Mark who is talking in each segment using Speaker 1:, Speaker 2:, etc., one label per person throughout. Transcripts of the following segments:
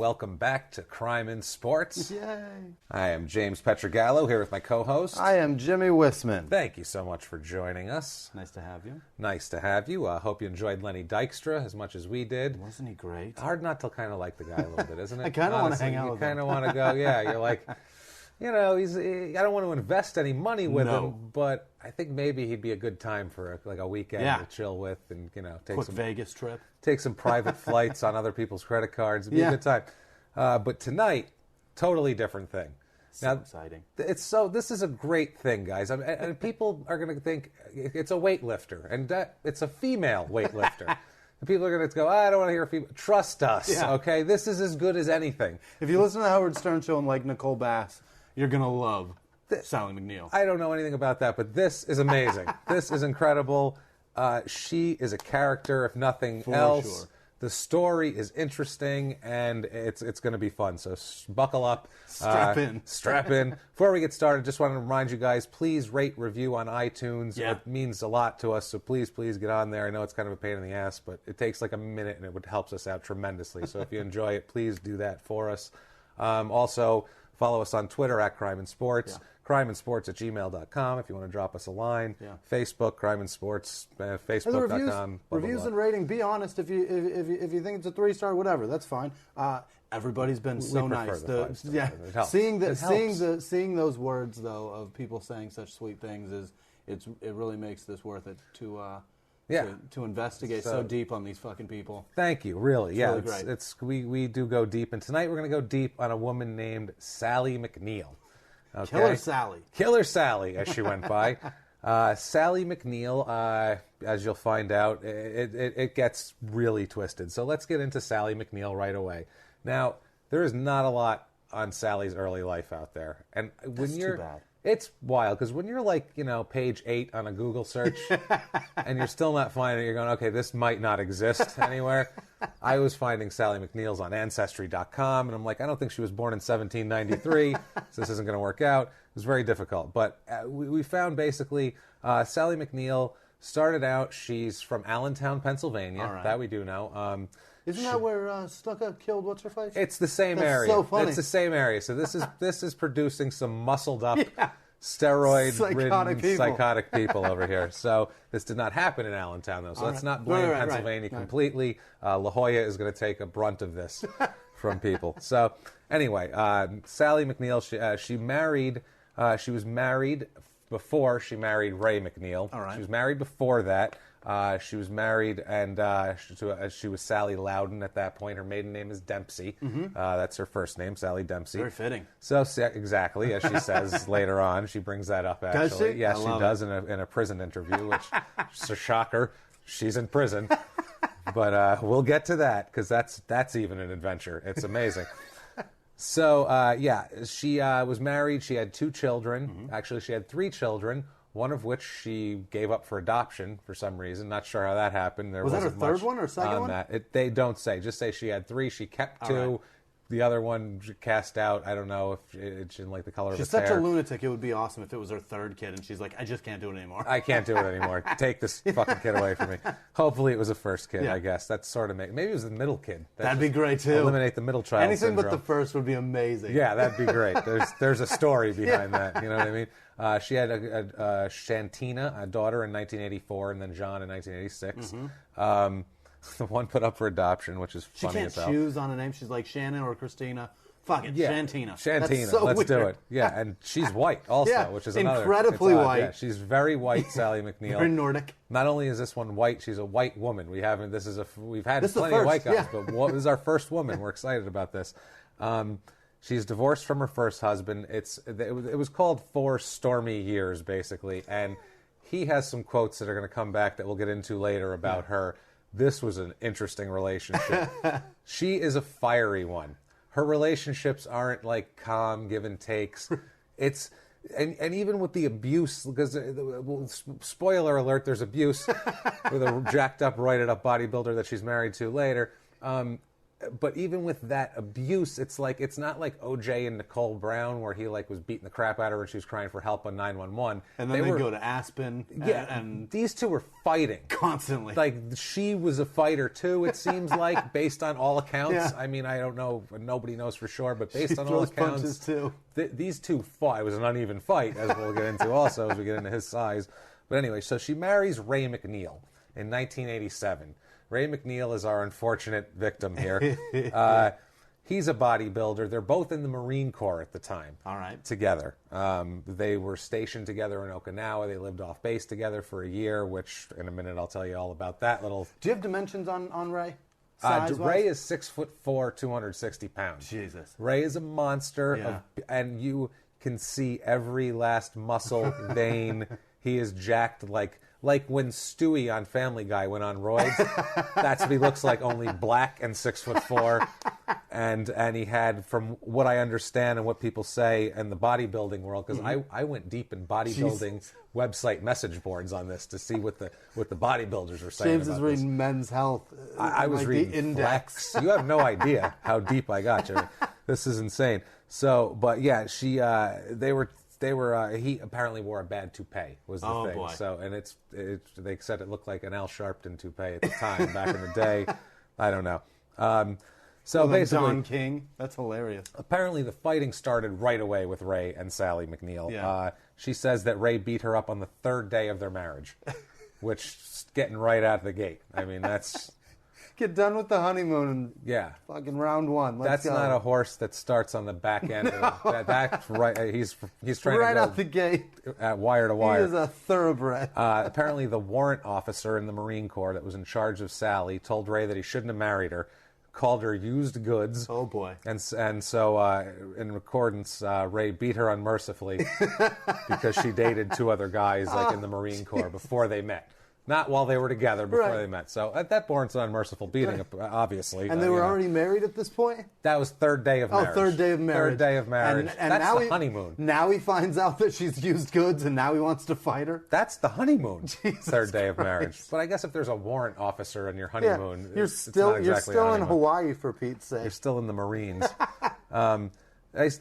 Speaker 1: welcome back to Crime in Sports.
Speaker 2: Yay!
Speaker 1: I am James Pietragallo here with my co-host.
Speaker 2: I am Jimmie Whisman.
Speaker 1: Thank you so much for joining us.
Speaker 2: Nice to have you.
Speaker 1: Nice to have you. Hope you enjoyed Lenny Dykstra as much as we did.
Speaker 2: Wasn't he great?
Speaker 1: Hard not to kind of like the guy a little bit, isn't it?
Speaker 2: I kind of want to hang out with him.
Speaker 1: You kind of want to go, yeah, you're like... You know, I don't want to invest any money with him, but I think maybe he'd be a good time for a weekend to chill with and, take
Speaker 2: quick
Speaker 1: some
Speaker 2: Vegas trip.
Speaker 1: Take some private flights on other people's credit cards. It'd be a good time. But tonight, totally different thing.
Speaker 2: So exciting.
Speaker 1: This is a great thing, guys. And people are going to think it's a weightlifter, and it's a female weightlifter. And people are going to go, I don't want to hear a female. Trust us, okay? This is as good as anything.
Speaker 2: If you listen to the Howard Stern show and like Nicole Bass, you're going to love Sally McNeil.
Speaker 1: I don't know anything about that, but this is amazing. This is incredible. She is a character, if nothing else. Sure. The story is interesting, and it's going to be fun. So buckle up.
Speaker 2: Strap in.
Speaker 1: Strap in. Before we get started, just want to remind you guys, please rate, review on iTunes.
Speaker 2: Yeah.
Speaker 1: It means a lot to us, so please get on there. I know it's kind of a pain in the ass, but it takes like a minute, and it helps us out tremendously. So if you enjoy it, please do that for us. Also, follow us on Twitter at Crime in Sports. Yeah. crimeinsports@gmail.com if you want to drop us a line. Yeah. Facebook, Crime in Sports, Facebook.com.
Speaker 2: Reviews and rating, be honest. If you think it's a 3-star, whatever, that's fine. Everybody's been so nice. Seeing those words though of people saying such sweet things it really makes this worth it to investigate so deep on these fucking people.
Speaker 1: Thank you, really.
Speaker 2: It's really great.
Speaker 1: We do go deep, and tonight we're going to go deep on a woman named Sally McNeil. Okay? Killer Sally, as she went by. Sally McNeil, as you'll find out, it gets really twisted. So let's get into Sally McNeil right away. Now, there is not a lot on Sally's early life out there, and
Speaker 2: That's too bad.
Speaker 1: It's wild, because when you're like, page 8 on a Google search, and you're still not finding it, you're going, okay, this might not exist anywhere. I was finding Sally McNeil's on Ancestry.com, and I'm like, I don't think she was born in 1793, so this isn't going to work out. It was very difficult. But we found, basically, Sally McNeil started out, she's from Allentown, Pennsylvania. Right. That we do know.
Speaker 2: Isn't that where Stucca killed what's-her-face?
Speaker 1: It's the same area.
Speaker 2: So funny.
Speaker 1: It's the same area. So this is producing some muscled-up, steroid-ridden, psychotic people over here. So this did not happen in Allentown, though. So let's not blame Pennsylvania completely. La Jolla is going to take a brunt of this from people. So anyway, Sally McNeil, she married. She was married before she married Ray McNeil.
Speaker 2: All right.
Speaker 1: She was married before that. She was married, and she was Sally Loudon at that point. Her maiden name is Dempsey. Mm-hmm. That's her first name, Sally Dempsey.
Speaker 2: Very fitting.
Speaker 1: So exactly, as she says later on, she brings that up. Actually,
Speaker 2: does she?
Speaker 1: Yes, she does in a prison interview, which is a shocker. She's in prison, but we'll get to that because that's even an adventure. It's amazing. So she was married. She had 2 children. Mm-hmm. Actually, she had 3 children. One of which she gave up for adoption for some reason. Not sure how that happened.
Speaker 2: Was that her third one or second one?
Speaker 1: They don't say. Just say she had 3. She kept 2. Right. The other one she cast out. I don't know if she didn't like the color of his hair.
Speaker 2: She's such a lunatic. It would be awesome if it was her 3rd kid and she's like, I just can't do it anymore.
Speaker 1: I can't do it anymore. Take this fucking kid away from me. Hopefully it was a first kid, I guess. That's sort of maybe it was the middle kid.
Speaker 2: That'd be great too.
Speaker 1: Eliminate the middle child
Speaker 2: Anything
Speaker 1: syndrome.
Speaker 2: But the first would be amazing.
Speaker 1: Yeah, that'd be great. There's a story behind that. You know what I mean? She had a Shantina, a daughter, in 1984, and then John in 1986. Mm-hmm. The one put up for adoption, which is funny as hell.
Speaker 2: She can't choose on a name. She's like Shannon or Christina. Fuck it, Shantina.
Speaker 1: Shantina,
Speaker 2: so
Speaker 1: let's
Speaker 2: weird.
Speaker 1: do it. Yeah, and she's white also, which is
Speaker 2: incredibly white.
Speaker 1: Yeah, she's very white, Sally McNeil.
Speaker 2: Very Nordic.
Speaker 1: Not only is this one white, she's a white woman. We've had plenty of white guys, but this is our first woman. We're excited about this. She's divorced from her first husband. It was called 4 Stormy Years, basically, and he has some quotes that are going to come back that we'll get into later about her. This was an interesting relationship. She is a fiery one. Her relationships aren't like calm, give and takes. And even with the abuse, because spoiler alert, there's abuse with a jacked up, roided up bodybuilder that she's married to later. But even with that abuse, it's not like OJ and Nicole Brown where he was beating the crap out of her and she was crying for help on 911.
Speaker 2: And then they go to Aspen.
Speaker 1: And these two were fighting
Speaker 2: constantly.
Speaker 1: She was a fighter too. It seems like, based on all accounts. Yeah. I mean, I don't know. Nobody knows for sure, but based on all accounts,
Speaker 2: punches too.
Speaker 1: These two fought. It was an uneven fight, as we'll get into also as we get into his size. But anyway, so she marries Ray McNeil in 1987. Ray McNeil is our unfortunate victim here. He's a bodybuilder. They're both in the Marine Corps at the time.
Speaker 2: All right.
Speaker 1: Together. They were stationed together in Okinawa. They lived off base together for a year, which in a minute I'll tell you all about that little...
Speaker 2: Do you have dimensions on Ray?
Speaker 1: Ray is 6'4", 260 pounds.
Speaker 2: Jesus.
Speaker 1: Ray is a monster, and you can see every last muscle, vein. He is jacked like when Stewie on Family Guy went on roids. That's what he looks like, only black and 6'4". And he had, from what I understand and what people say in the bodybuilding world, because I went deep in bodybuilding website message boards on this to see what the bodybuilders are saying.
Speaker 2: James is reading Men's Health.
Speaker 1: I was reading Index. You have no idea how deep I got, Jimmy. This is insane. So, but yeah, he apparently wore a bad toupee, was the thing.
Speaker 2: Boy.
Speaker 1: So, and they said it looked like an Al Sharpton toupee at the time, back in the day. I don't know. So basically,
Speaker 2: Don King, that's hilarious.
Speaker 1: Apparently, the fighting started right away with Ray and Sally McNeil.
Speaker 2: Yeah.
Speaker 1: She says that Ray beat her up on the third day of their marriage, which is getting right out of the gate. I mean, that's...
Speaker 2: Get done with the honeymoon and fucking round one.
Speaker 1: That's not a horse that starts on the back end. No. That's right. He's trying
Speaker 2: right
Speaker 1: to go
Speaker 2: out the gate,
Speaker 1: wire to wire.
Speaker 2: He is a thoroughbred.
Speaker 1: Apparently, the warrant officer in the Marine Corps that was in charge of Sally told Ray that he shouldn't have married her. Called her used goods.
Speaker 2: Oh boy!
Speaker 1: And so, in accordance, Ray beat her unmercifully because she dated two other guys, in the Marine Corps before they met. Not while they were together, before they met. So that warrants an unmerciful beating, obviously.
Speaker 2: And they were already married at this point?
Speaker 1: That was third day of marriage.
Speaker 2: Oh, third day of marriage.
Speaker 1: Third day of marriage.
Speaker 2: And
Speaker 1: that's
Speaker 2: now
Speaker 1: the honeymoon.
Speaker 2: Now he finds out that she's used goods, and now he wants to fight her?
Speaker 1: That's the honeymoon.
Speaker 2: Jesus
Speaker 1: third day of
Speaker 2: Christ.
Speaker 1: Marriage. But I guess if there's a warrant officer in your honeymoon,
Speaker 2: you're still in Hawaii, for Pete's sake.
Speaker 1: You're still in the Marines.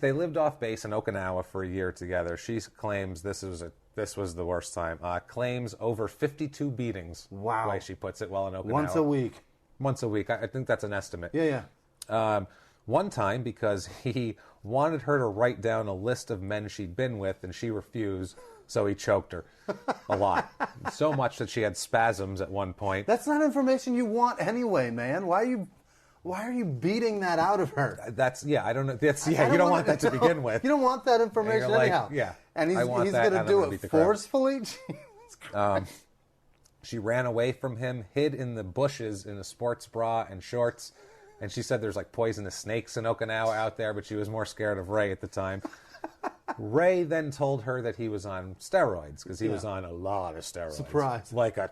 Speaker 1: They lived off base in Okinawa for a year together. She claims this was the worst time. Claims over 52 beatings.
Speaker 2: Wow.
Speaker 1: The way she puts it, while in Okinawa.
Speaker 2: Once a week.
Speaker 1: Once a week. I think that's an estimate.
Speaker 2: Yeah.
Speaker 1: One time, because he wanted her to write down a list of men she'd been with, and she refused, so he choked her a lot. So much that she had spasms at one point.
Speaker 2: That's not information you want anyway, man. Why are you beating that out of her?
Speaker 1: I don't know. You don't want that to begin with.
Speaker 2: You don't want that information anyhow.
Speaker 1: Yeah.
Speaker 2: And he's going to do it forcefully?
Speaker 1: She ran away from him, hid in the bushes in a sports bra and shorts. And she said there's poisonous snakes in Okinawa out there, but she was more scared of Ray at the time. Ray then told her that he was on steroids, because he was on a lot of steroids.
Speaker 2: Surprise.
Speaker 1: Like a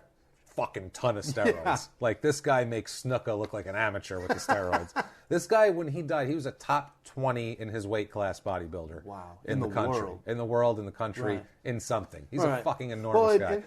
Speaker 1: fucking ton of steroids.
Speaker 2: Yeah.
Speaker 1: This guy makes Snuka look like an amateur with the steroids. This guy, when he died, he was a top 20 in his weight class bodybuilder.
Speaker 2: Wow.
Speaker 1: In the country.
Speaker 2: World.
Speaker 1: In the world, in the country,
Speaker 2: right.
Speaker 1: In something. He's a fucking enormous guy.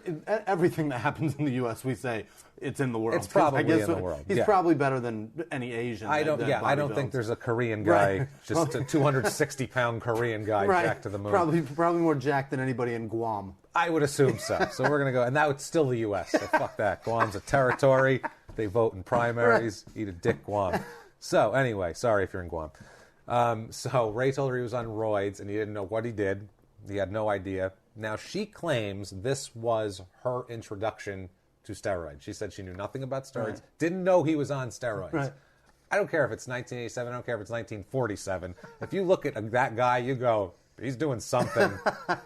Speaker 2: Everything that happens in the U.S., we say it's in the world.
Speaker 1: It's probably in the world.
Speaker 2: He's probably better than any Asian.
Speaker 1: I don't think there's a Korean guy, just a 260-pound Korean guy jacked to the moon.
Speaker 2: Probably more jacked than anybody in Guam.
Speaker 1: I would assume so. So we're going to go. And now it's still the U.S., so fuck that. Guam's a territory. They vote in primaries. Eat a dick, Guam. So anyway, sorry if you're in Guam. So Ray told her he was on roids, and he didn't know what he did. He had no idea. Now, she claims this was her introduction to steroids. She said she knew nothing about steroids, didn't know he was on steroids. Right. I don't care if it's 1987. I don't care if it's 1947. If you look at that guy, you go, he's doing something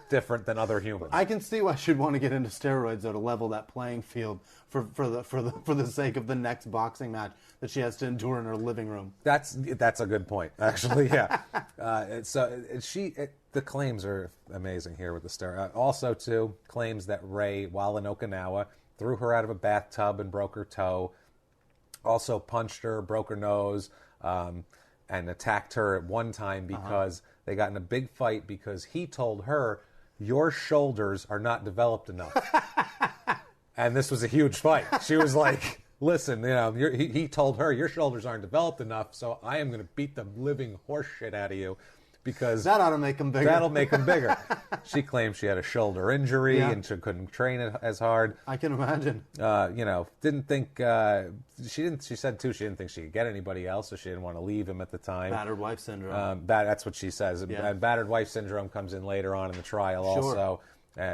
Speaker 1: different than other humans.
Speaker 2: I can see why she'd want to get into steroids, though, to level that playing field for the sake of the next boxing match that she has to endure in her living room.
Speaker 1: That's a good point, actually. Yeah. The claims are amazing here with the steroid. Also, too, claims that Ray, while in Okinawa, threw her out of a bathtub and broke her toe. Also punched her, broke her nose, and attacked her at one time because they got in a big fight because he told her, your shoulders are not developed enough. And this was a huge fight. She was like, listen, he told her, your shoulders aren't developed enough, so I am going to beat the living horse shit out of you. Because
Speaker 2: that ought to make him bigger.
Speaker 1: That'll make him bigger. She claimed she had a shoulder injury and she couldn't train it as hard.
Speaker 2: I can imagine.
Speaker 1: Didn't think she said too she didn't think she could get anybody else, so she didn't want to leave him at the time.
Speaker 2: Battered wife syndrome.
Speaker 1: That's what she says.
Speaker 2: Yeah.
Speaker 1: And battered wife syndrome comes in later on in the trial also.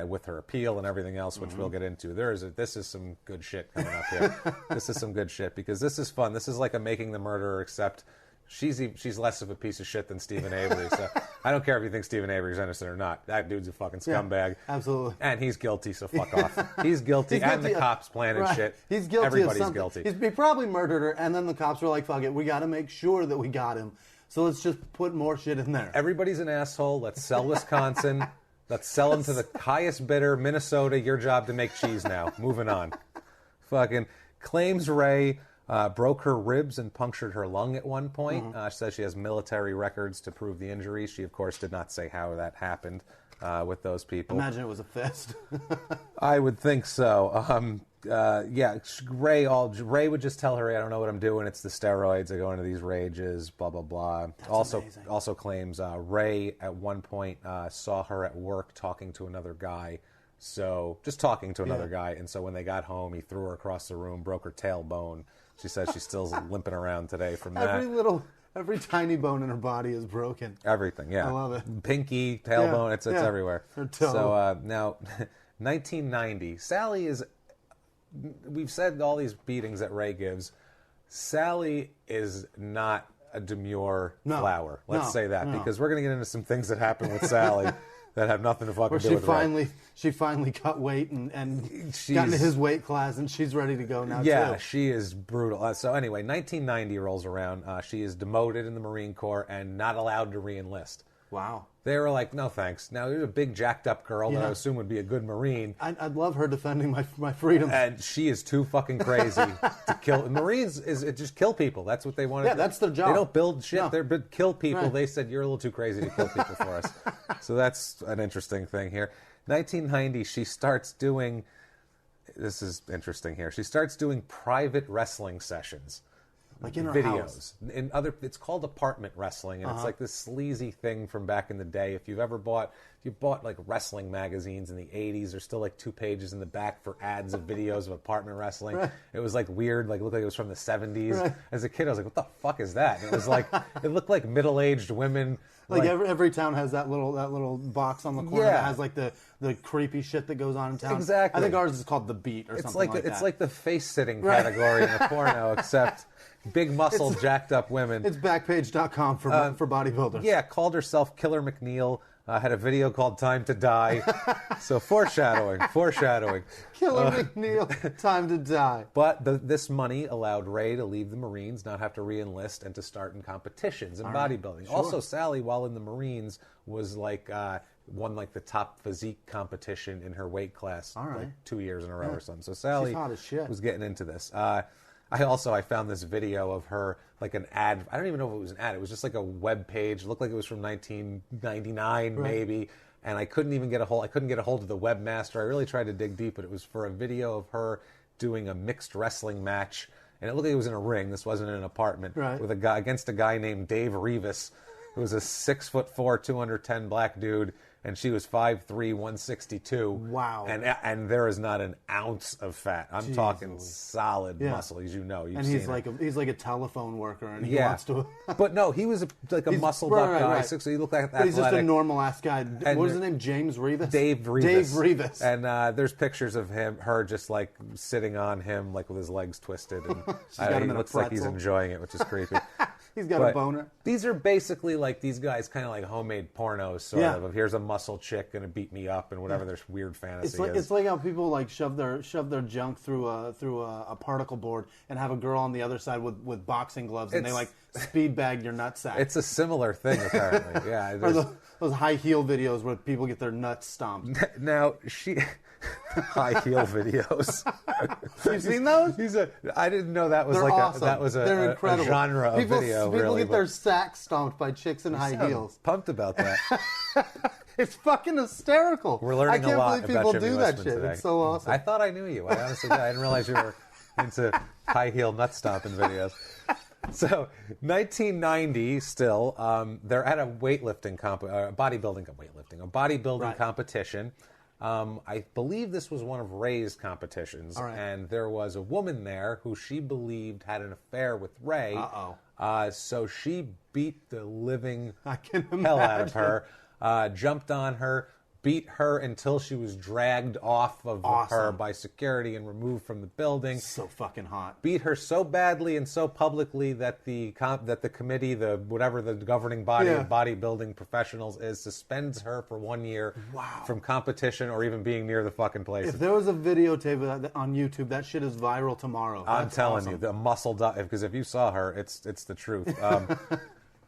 Speaker 1: With her appeal and everything else, which we'll get into. This is some good shit coming up here. This is some good shit because this is fun. This is like a Making the Murderer, except she's less of a piece of shit than Stephen Avery. So I don't care if you think Stephen Avery's innocent or not. That dude's a fucking scumbag.
Speaker 2: Yeah, absolutely.
Speaker 1: And he's guilty, so fuck off. He's guilty, and the cops planning shit.
Speaker 2: He's guilty.
Speaker 1: Everybody's guilty.
Speaker 2: He probably murdered her, and then the cops were like, fuck it, we got to make sure that we got him. So let's just put more shit in there.
Speaker 1: Everybody's an asshole. Let's sell Wisconsin. Let's sell him to the highest bidder. Minnesota, your job to make cheese now. Moving on. Fucking claims Ray broke her ribs and punctured her lung at one point. She says she has military records to prove the injury. She, of course, did not say how that happened with those people.
Speaker 2: Imagine it was a fist.
Speaker 1: I would think so. Ray would just tell her, I don't know what I'm doing. It's the steroids. I go into these rages, blah, blah, blah.
Speaker 2: That's amazing.
Speaker 1: Also claims Ray at one point saw her at work talking to another guy. So just talking to another guy. And so when they got home, he threw her across the room, broke her tailbone. She says she's still limping around today from that.
Speaker 2: Every tiny bone in her body is broken.
Speaker 1: Everything, yeah.
Speaker 2: I love it.
Speaker 1: Pinky, tailbone, it's everywhere.
Speaker 2: Her toe.
Speaker 1: So now, 1990, Sally is... We've said all these beatings that Ray gives. Sally is not a demure flower. Let's say that, because we're going to get into some things that happen with Sally that have nothing to fucking do with Ray.
Speaker 2: She finally cut weight and got into his weight class, and she's ready to go now, too.
Speaker 1: Yeah, she is brutal. So anyway, 1990 rolls around. She is demoted in the Marine Corps and not allowed to re-enlist.
Speaker 2: Wow.
Speaker 1: They were like, no thanks. Now, there's a big jacked up girl that I assume would be a good Marine.
Speaker 2: I'd love her defending my freedom.
Speaker 1: And she is too fucking crazy to kill. Marines just kill people. That's what they want to do.
Speaker 2: Yeah, that's their job.
Speaker 1: They don't build shit.
Speaker 2: No.
Speaker 1: They kill people.
Speaker 2: Right.
Speaker 1: They said, you're a little too crazy to kill people for us. So that's an interesting thing here. 1990, she starts doing, this is interesting here, she starts doing private wrestling sessions.
Speaker 2: Like in her
Speaker 1: videos.
Speaker 2: house.
Speaker 1: It's called apartment wrestling, and it's like this sleazy thing from back in the day. If you bought like wrestling magazines in the 80s, there's still like 2 pages in the back for ads of videos of apartment wrestling. Right. It was like weird, like looked like it was from the 70s. Right. As a kid, I was like, what the fuck is that? And it was like, it looked like middle-aged women.
Speaker 2: Like every town has that little box on the corner that has like the creepy shit that goes on in town.
Speaker 1: Exactly.
Speaker 2: I think ours is called The Beat or something like that.
Speaker 1: It's like the face-sitting category in a porno, except big muscle, jacked up women.
Speaker 2: It's Backpage.com for bodybuilders.
Speaker 1: Yeah, called herself Killer McNeil. Had a video called Time to Die. So foreshadowing.
Speaker 2: Killer McNeil, Time to Die.
Speaker 1: But this money allowed Ray to leave the Marines, not have to re-enlist, and to start in competitions in bodybuilding. Sure. Also, Sally, while in the Marines, was won the top physique competition in her weight class 2 years in a row or something. So Sally was getting into this. I found this video of her, like an ad. I don't even know if it was an ad. It was just like a web page. It looked like it was from 1999 maybe. And I couldn't get a hold of the webmaster. I really tried to dig deep, but it was for a video of her doing a mixed wrestling match. And it looked like it was in a ring. This wasn't in an apartment.
Speaker 2: Right.
Speaker 1: With against a guy named Dave Rivas, who was a 6'4", 210 black dude. And she was 5'3", 162.
Speaker 2: Wow.
Speaker 1: And there is not an ounce of fat. I'm talking solid muscle, as you know.
Speaker 2: And he's like a telephone worker, and he wants to.
Speaker 1: But no, he was a muscled up guy. Right. So he looked like that. But
Speaker 2: he's just a normal ass guy. What was his name? James Rivas.
Speaker 1: Dave Rivas.
Speaker 2: Dave Rivas.
Speaker 1: And there's pictures of her just like sitting on him, like with his legs twisted, and he looks like he's enjoying it, which is creepy.
Speaker 2: He's got a boner.
Speaker 1: These are basically like these guys, kind of like homemade pornos, sort of. Here's a muscle chick gonna beat me up and whatever their weird fantasy is.
Speaker 2: It's like how people like shove their junk through a particle board and have a girl on the other side with boxing gloves, and they like speed bag your nutsack.
Speaker 1: It's a similar thing, apparently. Yeah.
Speaker 2: Or those high heel videos where people get their nuts stomped.
Speaker 1: Now high heel videos.
Speaker 2: You've seen those?
Speaker 1: I didn't know that was
Speaker 2: awesome. They're incredible.
Speaker 1: A genre of video.
Speaker 2: People get their sacks stomped by chicks in high heels.
Speaker 1: Pumped about that.
Speaker 2: It's fucking hysterical.
Speaker 1: We're learning a lot about
Speaker 2: I can't believe people
Speaker 1: Jimmy
Speaker 2: do that
Speaker 1: Whisman
Speaker 2: shit.
Speaker 1: today.
Speaker 2: It's so awesome.
Speaker 1: I thought I knew you. I honestly did. I didn't realize you were into high heel nut stomping videos. So, 1990, still, they're at a bodybuilding competition. I believe this was one of Ray's competitions, and there was a woman there who she believed had an affair with Ray. So she beat the living hell out of her, jumped on her, beat her until she was dragged off of her by security and removed from the building.
Speaker 2: So fucking hot.
Speaker 1: Beat her so badly and so publicly that the committee, whatever the governing body of bodybuilding professionals is, suspends her for 1 year from competition or even being near the fucking place.
Speaker 2: If there was a videotape of that on YouTube, that shit is viral tomorrow.
Speaker 1: I'm telling you, the muscled up, because if you saw her, it's the truth.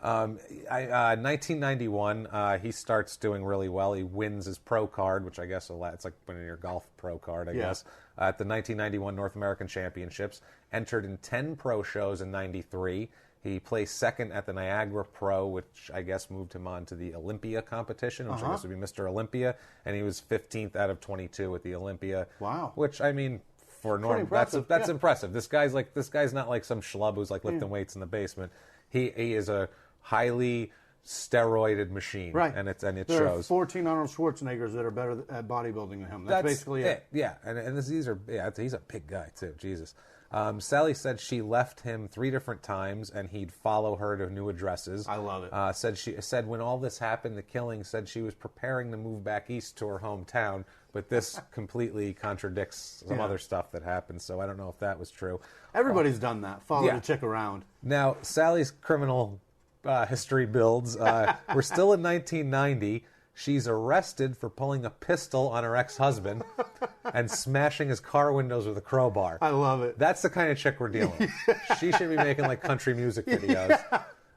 Speaker 1: 1991, he starts doing really well. He wins his pro card, which I guess it's like winning your golf pro card, I guess, at the 1991 North American Championships. Entered in 10 pro shows in 93. He placed second at the Niagara Pro, which I guess moved him on to the Olympia competition, which I guess would be Mr. Olympia. And he was 15th out of 22 at the Olympia.
Speaker 2: Wow.
Speaker 1: Which, I mean, for Norm, that's impressive. This guy's not like some schlub who's like lifting weights in the basement. He is a highly steroided machine, and it shows.
Speaker 2: There are 14 Arnold Schwarzeneggers that are better at bodybuilding than him. That's basically it.
Speaker 1: Yeah, and he's a big guy too. Jesus. Sally said she left him 3 different times, and he'd follow her to new addresses.
Speaker 2: I love it.
Speaker 1: Said when all this happened, the killing, said she was preparing to move back east to her hometown, but this completely contradicts some other stuff that happened. So I don't know if that was true.
Speaker 2: Everybody's done that. Follow the chick around.
Speaker 1: Now Sally's criminal history builds. We're still in 1990. She's arrested for pulling a pistol on her ex-husband and smashing his car windows with a crowbar.
Speaker 2: I love it.
Speaker 1: That's the kind of chick we're dealing with. She should be making like country music videos.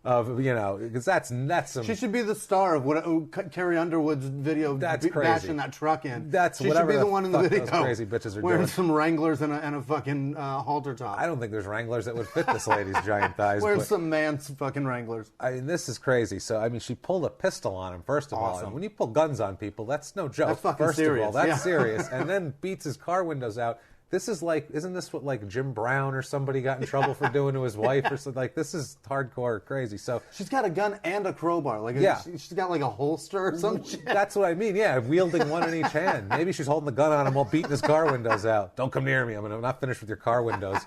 Speaker 1: Because that's some...
Speaker 2: She should be the star of Carrie Underwood's video.
Speaker 1: That's crazy.
Speaker 2: Bashing that truck in.
Speaker 1: She should be
Speaker 2: the one in the video.
Speaker 1: Those crazy bitches are
Speaker 2: wearing
Speaker 1: doing.
Speaker 2: Some Wranglers and a fucking halter top.
Speaker 1: I don't think there's Wranglers that would fit this lady's giant thighs.
Speaker 2: Wearing some man's fucking Wranglers.
Speaker 1: I mean, this is crazy. So, I mean, she pulled a pistol on him, first of all. And when you pull guns on people, that's no joke.
Speaker 2: That's fucking
Speaker 1: first
Speaker 2: serious.
Speaker 1: of all, that's serious. And then beats his car windows out. This is like, isn't this what like Jim Brown or somebody got in trouble for doing to his wife or something? Like, this is hardcore crazy. So
Speaker 2: she's got a gun and a crowbar. Like, she's got like a holster or some shit.
Speaker 1: That's what I mean. Yeah, wielding one in each hand. Maybe she's holding the gun on him while beating his car windows out. Don't come near me. I'm not finished with your car windows.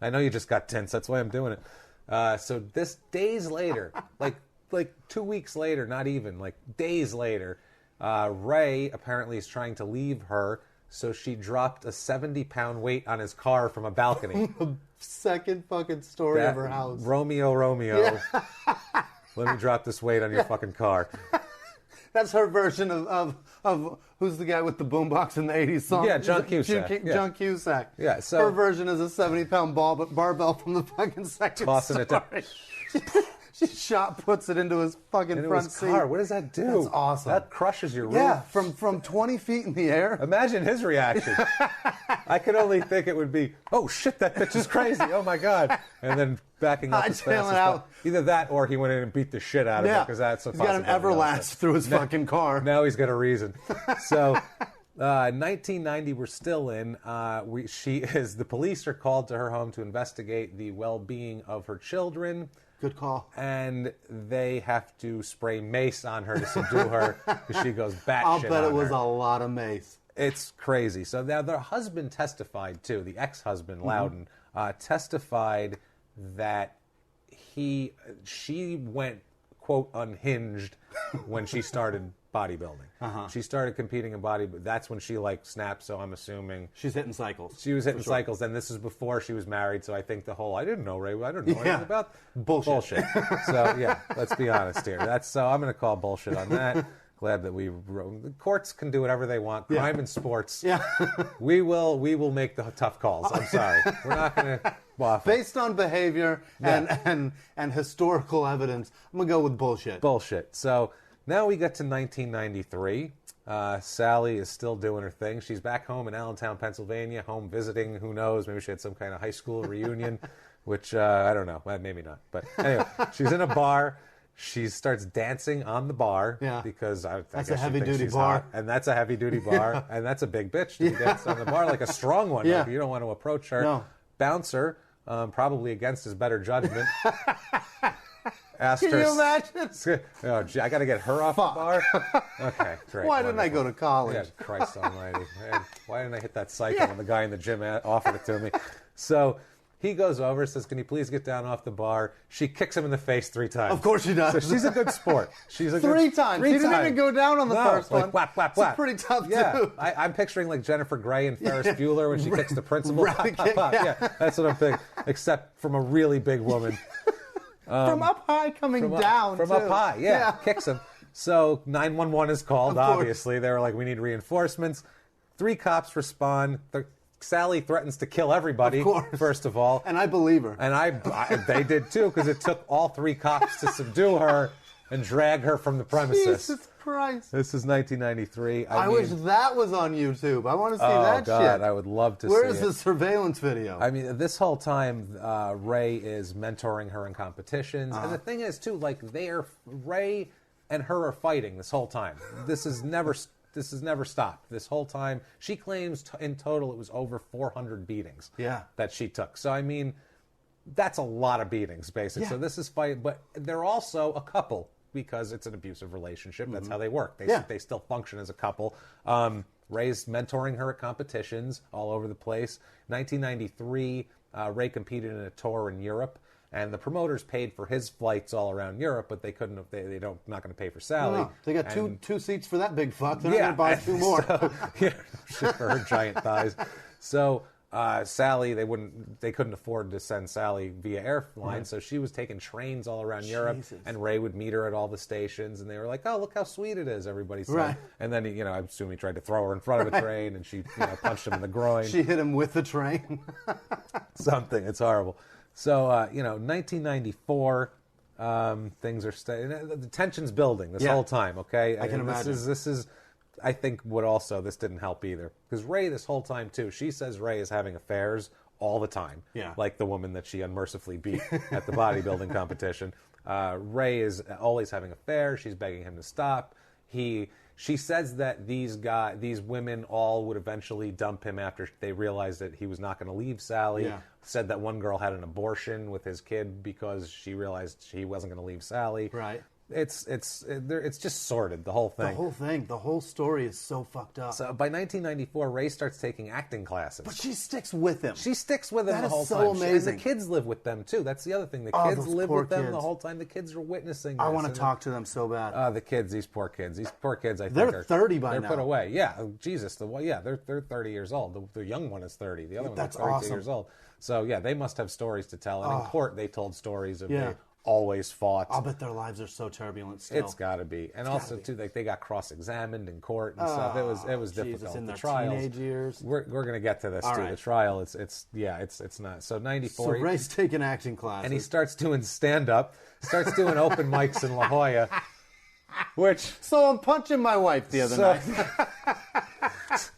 Speaker 1: I know you just got tints. That's why I'm doing it. So this days later, like 2 weeks later, not even like days later, Ray apparently is trying to leave her. So she dropped a 70-pound weight on his car from a balcony.
Speaker 2: The second fucking story of her house.
Speaker 1: Romeo. Yeah. Let me drop this weight on your fucking car.
Speaker 2: That's her version of who's the guy with the boombox in the 80s song?
Speaker 1: Yeah, John Cusack.
Speaker 2: John Cusack.
Speaker 1: Yeah, so
Speaker 2: her version is a 70-pound barbell from the fucking second
Speaker 1: tossing
Speaker 2: story.
Speaker 1: It down.
Speaker 2: She puts it into his fucking front seat.
Speaker 1: Car. What does that do?
Speaker 2: That's awesome.
Speaker 1: That crushes your roof.
Speaker 2: Yeah, from 20 feet in the air.
Speaker 1: Imagine his reaction. I could only think it would be, oh shit, that bitch is crazy. Oh my God. And then backing up as fast as possible. Either that or he went in and beat the shit out of it because that's a possibility.
Speaker 2: He's got an Everlast through his fucking car.
Speaker 1: Now he's got a reason. So 1990 we're still in. The police are called to her home to investigate the well-being of her children.
Speaker 2: Good call.
Speaker 1: And they have to spray mace on her to subdue her because she goes batshit.
Speaker 2: I'll bet it was a lot of mace.
Speaker 1: It's crazy. So now their husband testified too. The ex-husband Loudon testified that she went quote unhinged when she started bodybuilding. She started competing in bodybuilding. That's when she like snapped. So I'm assuming
Speaker 2: she's hitting cycles.
Speaker 1: She was hitting cycles, and this is before she was married. So I think the whole I didn't know anything about bullshit. So yeah, let's be honest here. So I'm going to call bullshit on that. Glad that the courts can do whatever they want. Crime and sports.
Speaker 2: Yeah,
Speaker 1: we will make the tough calls. I'm sorry, we're not going to.
Speaker 2: Based on behavior and historical evidence, I'm going to go with bullshit.
Speaker 1: Bullshit. So now we get to 1993. Sally is still doing her thing. She's back home in Allentown, Pennsylvania, home visiting. Who knows? Maybe she had some kind of high school reunion, which I don't know. Well, maybe not. But anyway, she's in a bar. She starts dancing on the bar because
Speaker 2: that's a heavy-duty bar.
Speaker 1: Hot, and that's a heavy-duty bar, and that's a big bitch to dance on the bar, like a strong one.
Speaker 2: Yeah.
Speaker 1: Like, you don't want to approach her.
Speaker 2: No.
Speaker 1: bouncer, probably against his better judgment, asked
Speaker 2: Can
Speaker 1: her,
Speaker 2: you imagine?
Speaker 1: Oh, gee, I got to get her off the bar? Okay, great.
Speaker 2: Why didn't I go to college?
Speaker 1: Yeah, Christ almighty. Man, why didn't I hit that cycle when the guy in the gym offered it to me? So he goes over, says, can you please get down off the bar? She kicks him in the face 3 times.
Speaker 2: Of course she does.
Speaker 1: So she's a good sport. She's a
Speaker 2: 3 times. He didn't even go down on the first one.
Speaker 1: Whap, whap, whap.
Speaker 2: It's pretty tough,
Speaker 1: yeah.
Speaker 2: too.
Speaker 1: I'm picturing like Jennifer Grey and Ferris Bueller when she kicks the principal.
Speaker 2: Rapid
Speaker 1: Pop,
Speaker 2: kick,
Speaker 1: pop,
Speaker 2: yeah.
Speaker 1: yeah, that's what I'm thinking. Except from a really big woman.
Speaker 2: From up high coming down,
Speaker 1: From
Speaker 2: too.
Speaker 1: up high, yeah. Kicks him. So 911 is called, obviously. They were like, we need reinforcements. 3 cops respond. Sally threatens to kill everybody, first of all.
Speaker 2: And I believe her.
Speaker 1: And they did too, because it took all 3 cops to subdue her and drag her from the premises.
Speaker 2: Jesus Christ.
Speaker 1: This is 1993.
Speaker 2: I wish that was on YouTube. I want to see that shit.
Speaker 1: Oh, God, I would love to see it.
Speaker 2: Where is the surveillance video?
Speaker 1: I mean, this whole time, Ray is mentoring her in competitions. And the thing is, too, like, Ray and her are fighting this whole time. This has never stopped. This whole time, she claims in total it was over 400 beatings that she took. So, I mean, that's a lot of beatings, basically. Yeah. So this is fight, but they're also a couple because it's an abusive relationship. That's how they work. They still function as a couple. Ray's mentoring her at competitions all over the place. 1993, Ray competed in a tour in Europe. And the promoters paid for his flights all around Europe, but they couldn't. Not going to pay for Sally.
Speaker 2: No. They got two seats for that big fuck. They're not going to buy 2 more.
Speaker 1: So, shit for her giant thighs. So Sally, they couldn't afford to send Sally via airline, so she was taking trains all around Europe. And Ray would meet her at all the stations, and they were like, "Oh, look how sweet it is," everybody said. Right. And then I assume he tried to throw her in front of a train, and she punched him in the groin.
Speaker 2: She hit him with the train.
Speaker 1: Something. It's horrible. So, 1994, things are the tension's building this whole time, okay?
Speaker 2: I can imagine.
Speaker 1: This is, I think, this didn't help either. Because Ray, this whole time, too, she says Ray is having affairs all the time. Yeah. Like the woman that she unmercifully beat at the bodybuilding competition. Ray is always having affairs. She's begging him to stop. She says that these women all would eventually dump him after they realized that he was not going to leave Sally. Yeah. Said that one girl had an abortion with his kid because she realized he wasn't going to leave Sally. Right. It's just sordid, the whole thing.
Speaker 2: The whole story is so fucked up.
Speaker 1: So by 1994, Ray starts taking acting classes.
Speaker 2: But she sticks with him.
Speaker 1: She sticks with him the whole time.
Speaker 2: That is so amazing.
Speaker 1: And the kids live with them, too. That's the other thing. The kids live with them the whole time. The kids are witnessing this.
Speaker 2: I want to talk to them so bad.
Speaker 1: The kids, these poor kids, I think
Speaker 2: they're 30 by now.
Speaker 1: They're put away. Yeah, Jesus. They're 30 years old. The young one is 30. The other one is 32 years old. So, yeah, they must have stories to tell. And in court, they told stories of they always fought.
Speaker 2: I'll bet their lives are so turbulent still.
Speaker 1: It's got to be. And also, too, they got cross-examined in court and stuff. It was difficult.
Speaker 2: In
Speaker 1: the
Speaker 2: their
Speaker 1: trials,
Speaker 2: teenage years.
Speaker 1: We're going to get to this, too. Right. The trial, it's not. So, 94.
Speaker 2: So, Ray's taking acting classes.
Speaker 1: And he starts doing stand-up, starts doing open mics in La Jolla,
Speaker 2: So, I'm punching my wife the other night.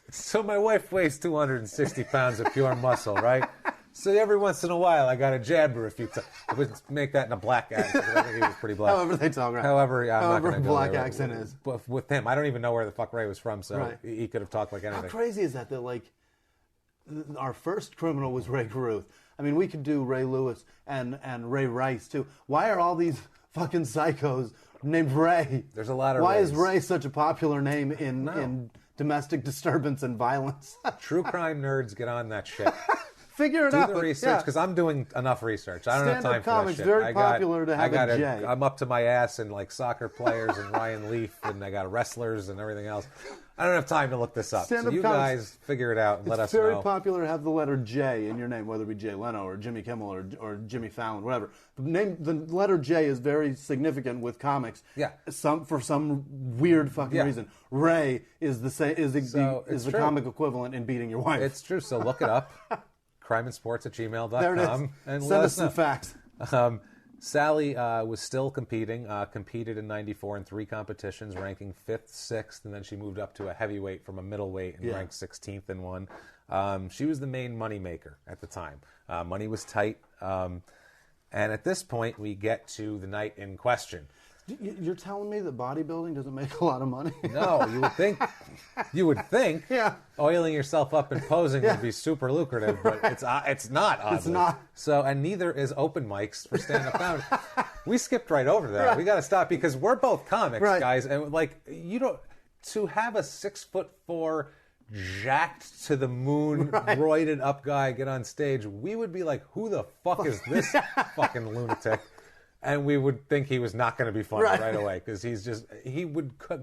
Speaker 1: So, my wife weighs 260 pounds of pure muscle, right? So every once in a while, I got to jab her a few times. I would make that in a black accent. I think he was pretty black.
Speaker 2: However they talk, right?
Speaker 1: However
Speaker 2: black accent is.
Speaker 1: But with him, I don't even know where the fuck Ray was from, so he could have talked like anything.
Speaker 2: How crazy is that our first criminal was Ray Caruth. I mean, we could do Ray Lewis and Ray Rice, too. Why are all these fucking psychos named Ray?
Speaker 1: There's a lot of
Speaker 2: Why
Speaker 1: Rays.
Speaker 2: is Ray such a popular name in domestic disturbance and violence?
Speaker 1: True crime nerds, get on that shit.
Speaker 2: Figure it out.
Speaker 1: Do the research, because I'm doing enough research. I don't have time for that shit.
Speaker 2: Very popular to have a J.
Speaker 1: I'm up to my ass in like soccer players and Ryan Leaf, and I got wrestlers and everything else. I don't have time to look this up. So you guys figure it out and let us know.
Speaker 2: It's very popular to have the letter J in your name, whether it be Jay Leno or Jimmy Kimmel or Jimmy Fallon, whatever. The letter J is very significant with comics. Yeah. For some weird fucking reason. Ray is the comic equivalent in beating your wife.
Speaker 1: It's true. So look it up. crimeinsports@gmail.com.
Speaker 2: There it is.
Speaker 1: And
Speaker 2: Send us some facts.
Speaker 1: Sally was still competing, competed in 94 in 3 competitions, ranking 5th, 6th, and then she moved up to a heavyweight from a middleweight and ranked 16th in one. She was the main moneymaker at the time. Money was tight. And at this point, we get to the night in question.
Speaker 2: You're telling me that bodybuilding doesn't make a lot of money?
Speaker 1: No, you would think
Speaker 2: yeah.
Speaker 1: oiling yourself up and posing would be super lucrative, but it's not, oddly.
Speaker 2: It's not.
Speaker 1: So, and neither is open mics for stand-up comedy. We skipped right over that. Right. We got to stop because we're both comics, guys, and to have a 6'4" jacked to the moon, roided up guy get on stage, we would be like, who the fuck is this fucking lunatic? And we would think he was not going to be funny right away because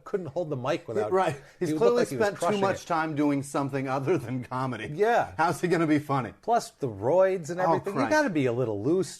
Speaker 1: couldn't hold the mic without.
Speaker 2: Right. He's clearly spent too much time doing something other than comedy.
Speaker 1: Yeah.
Speaker 2: How's he going to be funny?
Speaker 1: Plus the roids and everything. You got to be a little loose.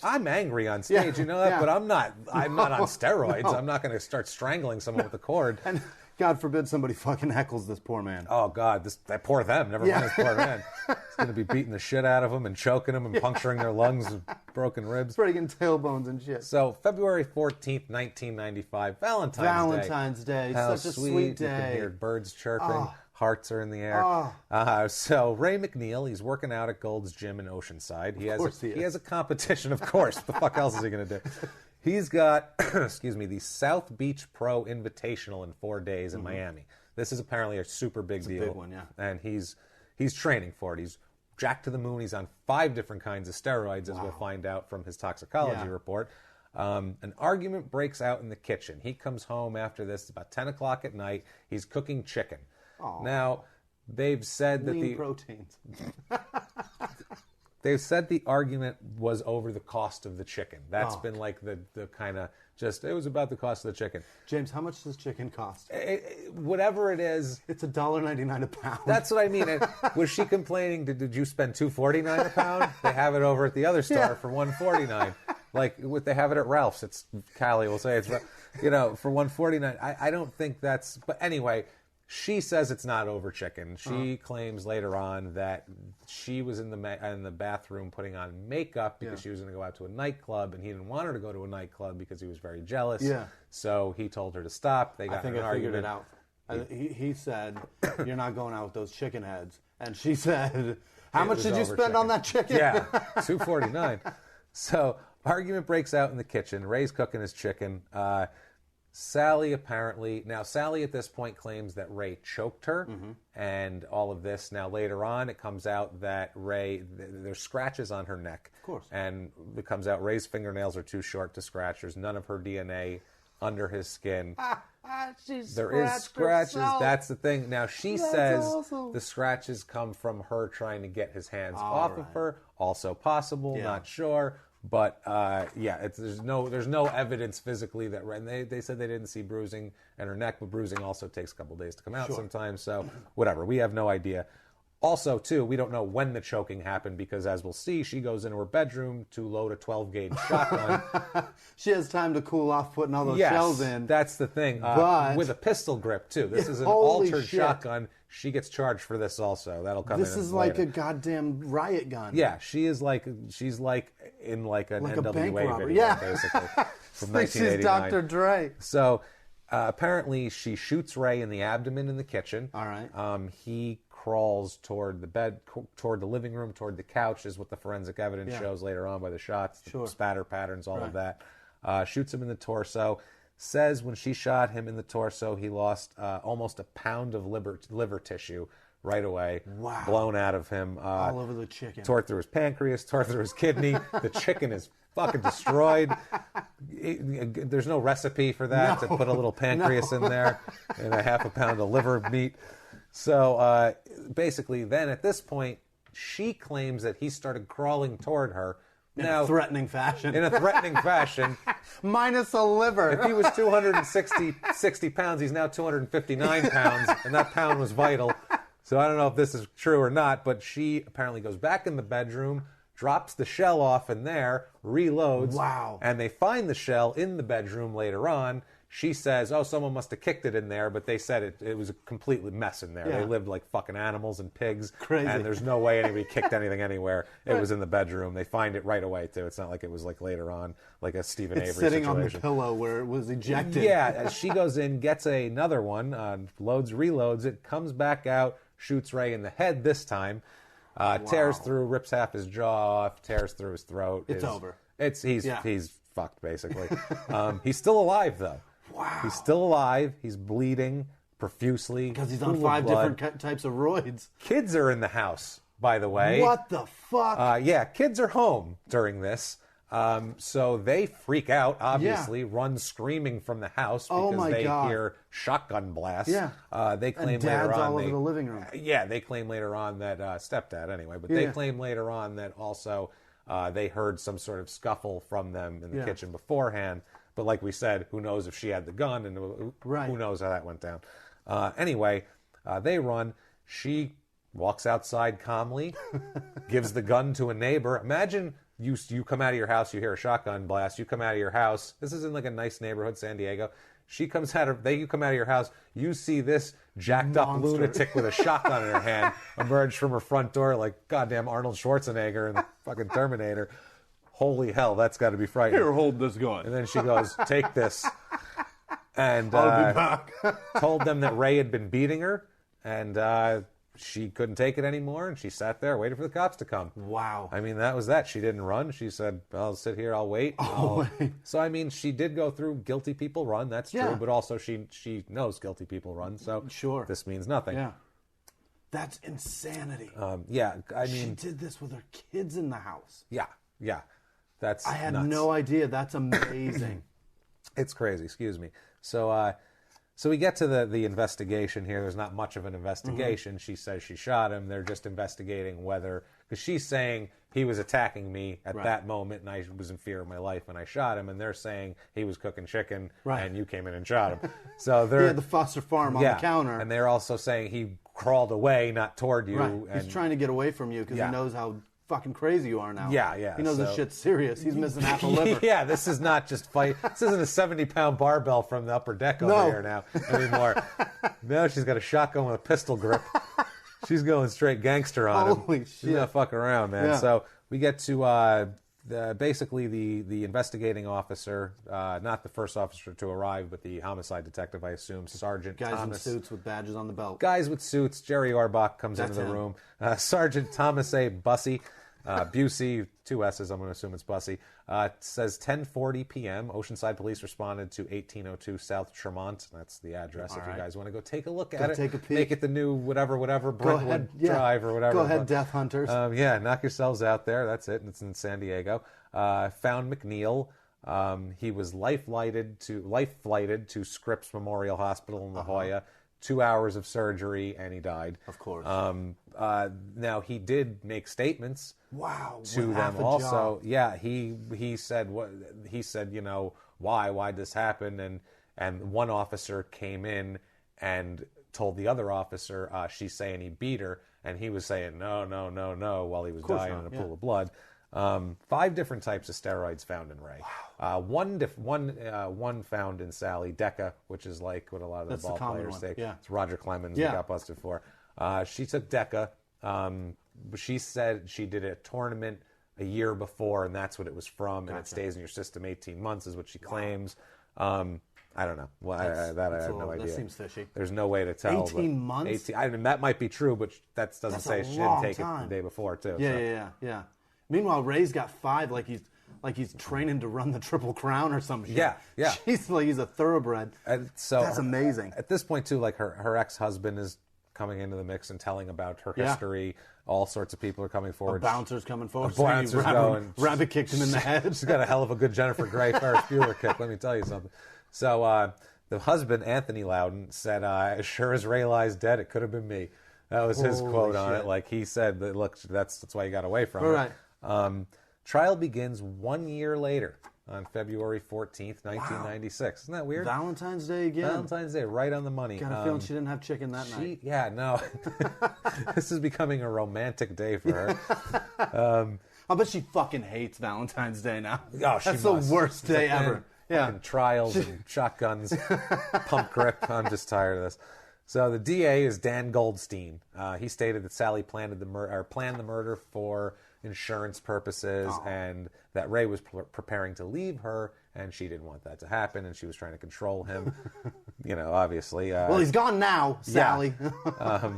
Speaker 1: I'm angry on stage, you know that, but I'm not on steroids. No. I'm not going to start strangling someone with a cord.
Speaker 2: And God forbid somebody fucking heckles this poor man.
Speaker 1: Oh, God, that poor them. Never mind this poor man. He's going to be beating the shit out of them and choking them and puncturing their lungs with broken ribs.
Speaker 2: Breaking tailbones and shit.
Speaker 1: So, February 14th, 1995, Valentine's Day.
Speaker 2: How such a sweet day.
Speaker 1: You can hear birds chirping. Hearts are in the air. So, Ray McNeil, he's working out at Gold's Gym in Oceanside. He has a competition, of course. What the fuck else is he going to do? He's got, the South Beach Pro Invitational in 4 days in Miami. This is apparently a super big deal.
Speaker 2: A big one, yeah.
Speaker 1: And he's training for it. He's jacked to the moon. He's on 5 different kinds of steroids, as we'll find out from his toxicology report. An argument breaks out in the kitchen. He comes home after this. It's about 10 o'clock at night. He's cooking chicken. Aww. Now, they've said that
Speaker 2: lean proteins.
Speaker 1: They've said the argument was over the cost of the chicken. That's been like the kind of it was about the cost of the chicken.
Speaker 2: James, how much does chicken cost?
Speaker 1: Whatever it is.
Speaker 2: It's $1.99 a pound.
Speaker 1: That's what I mean. Was she complaining, did you spend $2.49 a pound? They have it over at the other store for $1.49. Like, they have it at Ralph's. It's, Callie will say it's, for $1.49. I don't think that's, but anyway, she says it's not over chicken. She claims later on that she was in the bathroom putting on makeup because she was going to go out to a nightclub, and he didn't want her to go to a nightclub because he was very jealous. Yeah. So he told her to stop. They got in an argument.
Speaker 2: I figured it out. He said, "You're not going out with those chicken heads," and she said, "How much did you spend on that chicken?"
Speaker 1: Yeah, $2.49. So argument breaks out in the kitchen. Ray's cooking his chicken. Sally at this point claims that Ray choked her and all of this. Now, later on, it comes out that there's scratches on her neck.
Speaker 2: Of course.
Speaker 1: And it comes out Ray's fingernails are too short to scratch. There's none of her DNA under his skin. There is scratches. Herself. That's the thing. Now, she says the scratches come from her trying to get his hands off of her. Also possible, not sure. But there's no evidence physically that, and they said they didn't see bruising in her neck, but bruising also takes a couple days to come out sometimes. So whatever, we have no idea. Also, too, we don't know when the choking happened because, as we'll see, she goes into her bedroom to load a 12-gauge shotgun.
Speaker 2: She has time to cool off putting all those shells in.
Speaker 1: That's the thing. But with a pistol grip, too. This is an altered shotgun. She gets charged for this also. That'll come in later.
Speaker 2: This is like a goddamn riot gun.
Speaker 1: Yeah, she's like in an NWA video, basically, from 1989.
Speaker 2: She's Dr. Dre.
Speaker 1: So apparently she shoots Ray in the abdomen in the kitchen.
Speaker 2: All right.
Speaker 1: He crawls toward the bed, toward the living room, toward the couch, is what the forensic evidence shows later on by the shots, the spatter patterns, all of that. Shoots him in the torso. Says when she shot him in the torso, he lost almost a pound of liver tissue right away.
Speaker 2: Wow.
Speaker 1: Blown out of him.
Speaker 2: All over the chicken.
Speaker 1: Tore through his pancreas, tore through his kidney. The chicken is fucking destroyed. There's no recipe for that, to put a little pancreas in there and a half a pound of liver meat. So basically then at this point, she claims that he started crawling toward her.
Speaker 2: In a threatening fashion.
Speaker 1: Minus a liver. If he was 260 pounds, he's now 259 pounds, and that pound was vital. So I don't know if this is true or not, but she apparently goes back in the bedroom, drops the shell off in there, reloads.
Speaker 2: Wow.
Speaker 1: And they find the shell in the bedroom later on. She says, someone must have kicked it in there, but they said it was a complete mess in there. Yeah. They lived like fucking animals and pigs.
Speaker 2: Crazy.
Speaker 1: And there's no way anybody kicked anything anywhere. It was in the bedroom. They find it right away, too. It's not like it was like later on, like a Stephen Avery
Speaker 2: sitting
Speaker 1: situation.
Speaker 2: On the pillow where it was ejected.
Speaker 1: Yeah, she goes in, gets another one, reloads it, comes back out, shoots Ray in the head this time, tears through, rips half his jaw off, tears through his throat.
Speaker 2: It's over.
Speaker 1: He's fucked, basically. He's still alive, though.
Speaker 2: Wow.
Speaker 1: He's still alive. He's bleeding profusely.
Speaker 2: Because he's on 5 different types of roids.
Speaker 1: Kids are in the house, by the way.
Speaker 2: What the fuck?
Speaker 1: Yeah, kids are home during this. So they freak out, obviously, run screaming from the house because they hear shotgun blasts.
Speaker 2: Yeah.
Speaker 1: They claim
Speaker 2: and
Speaker 1: later
Speaker 2: Dad's
Speaker 1: on
Speaker 2: all over the living room.
Speaker 1: Yeah, they claim later on that stepdad anyway, but they claim later on that also they heard some sort of scuffle from them in the kitchen beforehand. But like we said, who knows if she had the gun, and who knows how that went down. Anyway, they run. She walks outside calmly, gives the gun to a neighbor. Imagine you come out of your house, you hear a shotgun blast, you come out of your house. This is in like a nice neighborhood, San Diego. You come out of your house, you see this jacked up lunatic with a shotgun in her hand emerge from her front door like goddamn Arnold Schwarzenegger in the fucking Terminator. Holy hell, that's got to be frightening.
Speaker 2: Here, hold this gun.
Speaker 1: And then she goes, take this. And
Speaker 2: I'll be back.
Speaker 1: told them that Ray had been beating her, and she couldn't take it anymore, and she sat there waiting for the cops to come.
Speaker 2: Wow.
Speaker 1: I mean, that was that. She didn't run. She said, I'll sit here, I'll wait.
Speaker 2: Wait.
Speaker 1: So, I mean, she did go through guilty people run, that's true, but also she knows guilty people run, so this means nothing.
Speaker 2: Yeah. That's insanity.
Speaker 1: I mean...
Speaker 2: She did this with her kids in the house.
Speaker 1: Yeah. I
Speaker 2: had
Speaker 1: nuts.
Speaker 2: no idea. That's amazing.
Speaker 1: It's crazy, excuse me. So we get to the investigation here. There's not much of an investigation. Mm-hmm. She says she shot him. They're just investigating whether... Because she's saying he was attacking me at that moment, and I was in fear of my life when I shot him. And they're saying he was cooking chicken, and you came in and shot him. So they're...
Speaker 2: the Foster Farm on the counter.
Speaker 1: And they're also saying he crawled away, not toward you.
Speaker 2: Right.
Speaker 1: And
Speaker 2: he's trying to get away from you because he knows how fucking crazy you are now.
Speaker 1: Yeah.
Speaker 2: He knows this shit's serious. He's missing half a liver.
Speaker 1: Yeah, this is not just fight. This isn't a 70-pound barbell from the upper deck over here now anymore. No, she's got a shotgun with a pistol grip. She's going straight gangster on him.
Speaker 2: Holy shit.
Speaker 1: She's not fucking around, man.
Speaker 2: Yeah.
Speaker 1: So we get to basically the investigating officer, not the first officer to arrive, but the homicide detective, I assume, Sergeant Thomas.
Speaker 2: Guys in suits with badges on the belt.
Speaker 1: Guys with suits. Jerry Orbach comes into the room. Sergeant Thomas A. Busey. Busey, 2 S's, I'm going to assume it's Busey. It says 10:40 p.m. Oceanside Police responded to 1802 South Tremont. That's the address if you guys want to go take a look at it.
Speaker 2: Take a peek.
Speaker 1: Make it the new whatever, Brentwood Drive or whatever.
Speaker 2: Go ahead, Death Hunters.
Speaker 1: Knock yourselves out there. That's it. It's in San Diego. Found McNeil. He was life flighted to Scripps Memorial Hospital in La Jolla. 2 hours of surgery, and he died.
Speaker 2: Of course.
Speaker 1: Now he did make statements.
Speaker 2: Wow.
Speaker 1: To them also. Yeah, he said what he said. You know why'd this happen? And one officer came in and told the other officer she's saying he beat her, and he was saying no while he was dying in a pool of blood. 5 different types of steroids found in Ray. Wow. One found in Sally, Deca, which is like what a lot of the ball players take. Yeah. It's Roger Clemens who got busted for. She took Deca. She said she did a tournament a year before, and that's what it was from, and it stays in your system 18 months is what she claims. I don't know. Well, I have no idea.
Speaker 2: That seems fishy.
Speaker 1: There's no way to tell.
Speaker 2: 18 months?
Speaker 1: I mean, that might be true, but that doesn't say she didn't take it the day before, too.
Speaker 2: Yeah. Meanwhile, Ray's got 5, like he's training to run the Triple Crown or some shit.
Speaker 1: Yeah.
Speaker 2: He's a thoroughbred.
Speaker 1: And so
Speaker 2: that's amazing.
Speaker 1: At this point, too, like her ex-husband is coming into the mix and telling about her history. All sorts of people are coming forward.
Speaker 2: A bouncer's coming forward.
Speaker 1: A bouncer's going.
Speaker 2: Rabbit kicked him in the head.
Speaker 1: She's got a hell of a good Jennifer Grey Ferris Bueller kick, let me tell you something. So the husband, Anthony Loudon, said, as sure as Ray lies dead, it could have been me. That was his quote on it. Like, he said, that, look, that's why he got away from it.
Speaker 2: Right.
Speaker 1: Trial begins 1 year later on February 14th, 1996. Wow. Isn't that weird?
Speaker 2: Valentine's Day again.
Speaker 1: Valentine's Day, right on the money.
Speaker 2: Got a feeling she didn't have chicken that night.
Speaker 1: Yeah, no. This is becoming a romantic day for her.
Speaker 2: I bet she fucking hates Valentine's Day now.
Speaker 1: Oh,
Speaker 2: That's the worst day ever.
Speaker 1: Yeah. Trials and shotguns, pump grip. I'm just tired of this. So the DA is Dan Goldstein. He stated that Sally planned the murder for insurance purposes, and that Ray was preparing to leave her, and she didn't want that to happen, and she was trying to control him. Obviously.
Speaker 2: Well, he's gone now, Sally.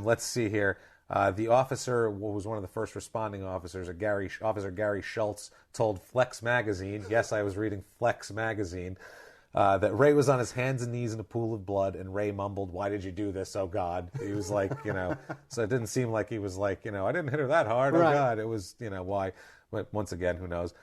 Speaker 1: Let's see here. The officer was one of the first responding officers, Officer Gary Schultz, told Flex Magazine, yes, I was reading Flex Magazine, that Ray was on his hands and knees in a pool of blood, and Ray mumbled, "Why did you do this? Oh, God." He was like, so it didn't seem like he was like, I didn't hit her that hard. Right. Oh, God. It was, why? But once again, who knows?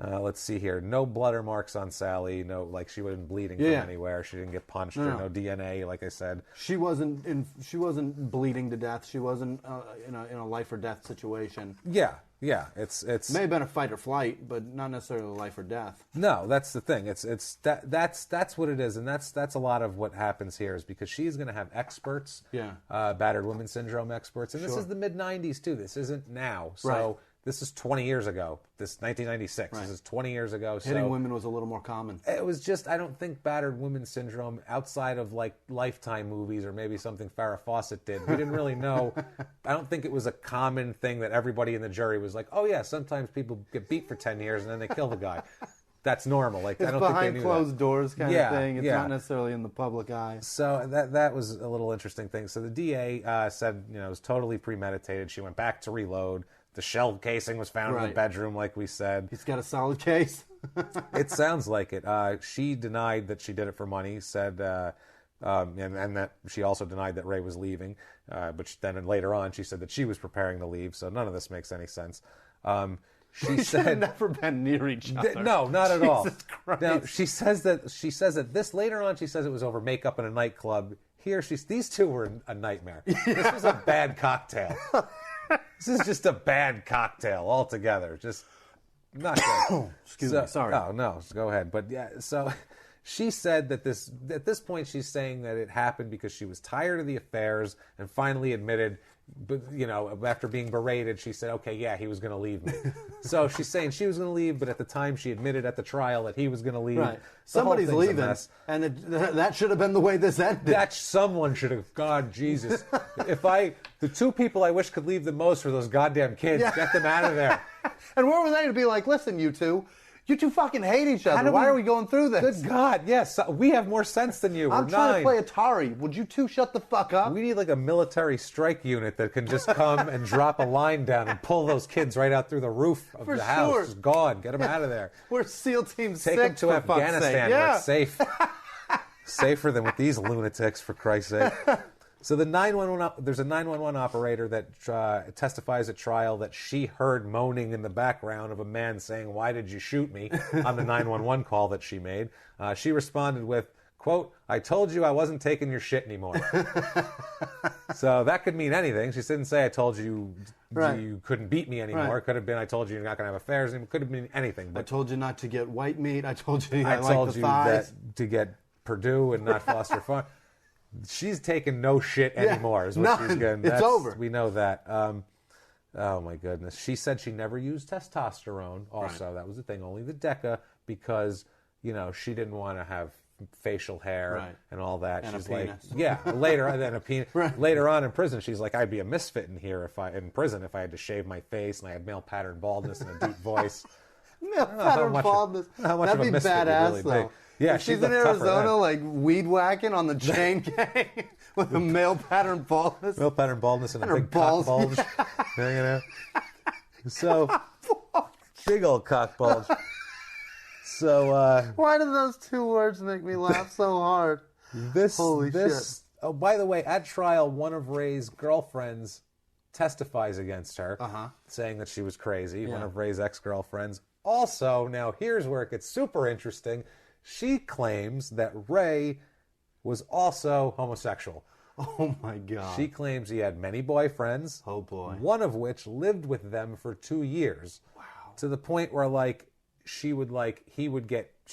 Speaker 1: Let's see here. No blood or marks on Sally. No, she wasn't bleeding from anywhere. She didn't get punched or no DNA, like I said.
Speaker 2: She wasn't bleeding to death. She wasn't in a life or death situation.
Speaker 1: Yeah. It's
Speaker 2: may have been a fight or flight, but not necessarily life or death.
Speaker 1: No, that's the thing. That's what it is, and that's a lot of what happens here is because she's going to have experts, battered women syndrome experts, and this is the mid '90s too. This isn't now, so. Right. This is 20 years ago. This 1996. Right. This is 20 years ago.
Speaker 2: Hitting women was a little more common.
Speaker 1: It was just, I don't think battered women syndrome outside of Lifetime movies or maybe something Farrah Fawcett did. We didn't really know. I don't think it was a common thing that everybody in the jury was like, oh yeah, sometimes people get beat for 10 years and then they kill the guy. That's normal.
Speaker 2: It's I don't think they knew closed doors kind of thing. It's not necessarily in the public eye.
Speaker 1: So that was a little interesting thing. So the DA said, it was totally premeditated. She went back to reload. The shell casing was found in the bedroom, like we said.
Speaker 2: He's got a solid case.
Speaker 1: It sounds like it. She denied that she did it for money, said, and that she also denied that Ray was leaving. But then later on, she said that she was preparing to leave, so none of this makes any sense.
Speaker 2: She said have never been near each other.
Speaker 1: No, not at all.
Speaker 2: Jesus Christ.
Speaker 1: Now, she says that this later on, she says it was over makeup in a nightclub. Here, these two were a nightmare. This was a bad cocktail. This is just a bad cocktail altogether. Just not good.
Speaker 2: Excuse me. Sorry.
Speaker 1: Oh, no. Go ahead. But yeah, so she said that at this point, she's saying that it happened because she was tired of the affairs and finally admitted, but after being berated, she said, okay, yeah, he was going to leave me. So she's saying she was going to leave, but at the time she admitted at the trial that he was going to leave.
Speaker 2: Right. Somebody's leaving, and that should have been the way this ended.
Speaker 1: Someone should have. God, Jesus. The two people I wish could leave the most were those goddamn kids. Yeah. Get them out of there.
Speaker 2: And where were they to be like, listen, you two fucking hate each other. Why are we going through this?
Speaker 1: Good God, yes. We have more sense than you.
Speaker 2: I'm trying to play Atari. Would you two shut the fuck up?
Speaker 1: We need a military strike unit that can just come and drop a line down and pull those kids right out through the roof of the house. Just gone. Get them out of there.
Speaker 2: We're SEAL Team 6.
Speaker 1: Take them to Afghanistan where it's safe. Safer than with these lunatics, for Christ's sake. So there's a 911 operator that testifies at trial that she heard moaning in the background of a man saying, "Why did you shoot me?" on the 911 call that she made. She responded with, quote, "I told you I wasn't taking your shit anymore." So that could mean anything. She didn't say, "I told you you couldn't beat me anymore." It could have been, "I told you you're not going to have affairs anymore." It could have been anything. But
Speaker 2: I told you not to get white meat. I told you I like the thighs.
Speaker 1: That to get Purdue and not Foster Farm. She's taking no shit anymore. Is what she's getting.
Speaker 2: It's over.
Speaker 1: We know that. Oh my goodness. She said she never used testosterone. Also, that was the thing. Only the Deca because she didn't want to have facial hair and all that.
Speaker 2: And
Speaker 1: she's
Speaker 2: a penis.
Speaker 1: Later than a penis. Later on in prison, she's like, I'd be a misfit in prison if I had to shave my face and I had male pattern baldness and a deep voice.
Speaker 2: Male pattern baldness. That'd be badass though.
Speaker 1: Yeah,
Speaker 2: she's in Arizona, weed whacking on the chain gang with a male pattern baldness.
Speaker 1: Male pattern baldness and a big cock bulge. So, big old cock bulge. So,
Speaker 2: why do those two words make me laugh so hard? Holy shit.
Speaker 1: Oh, by the way, at trial, one of Ray's girlfriends testifies against her, saying that she was crazy. One of Ray's ex-girlfriends. Also, now here's where it gets super interesting. She claims that Ray was also homosexual.
Speaker 2: Oh my God.
Speaker 1: She claims he had many boyfriends.
Speaker 2: Oh boy.
Speaker 1: One of which lived with them for 2 years.
Speaker 2: Wow.
Speaker 1: To the point where she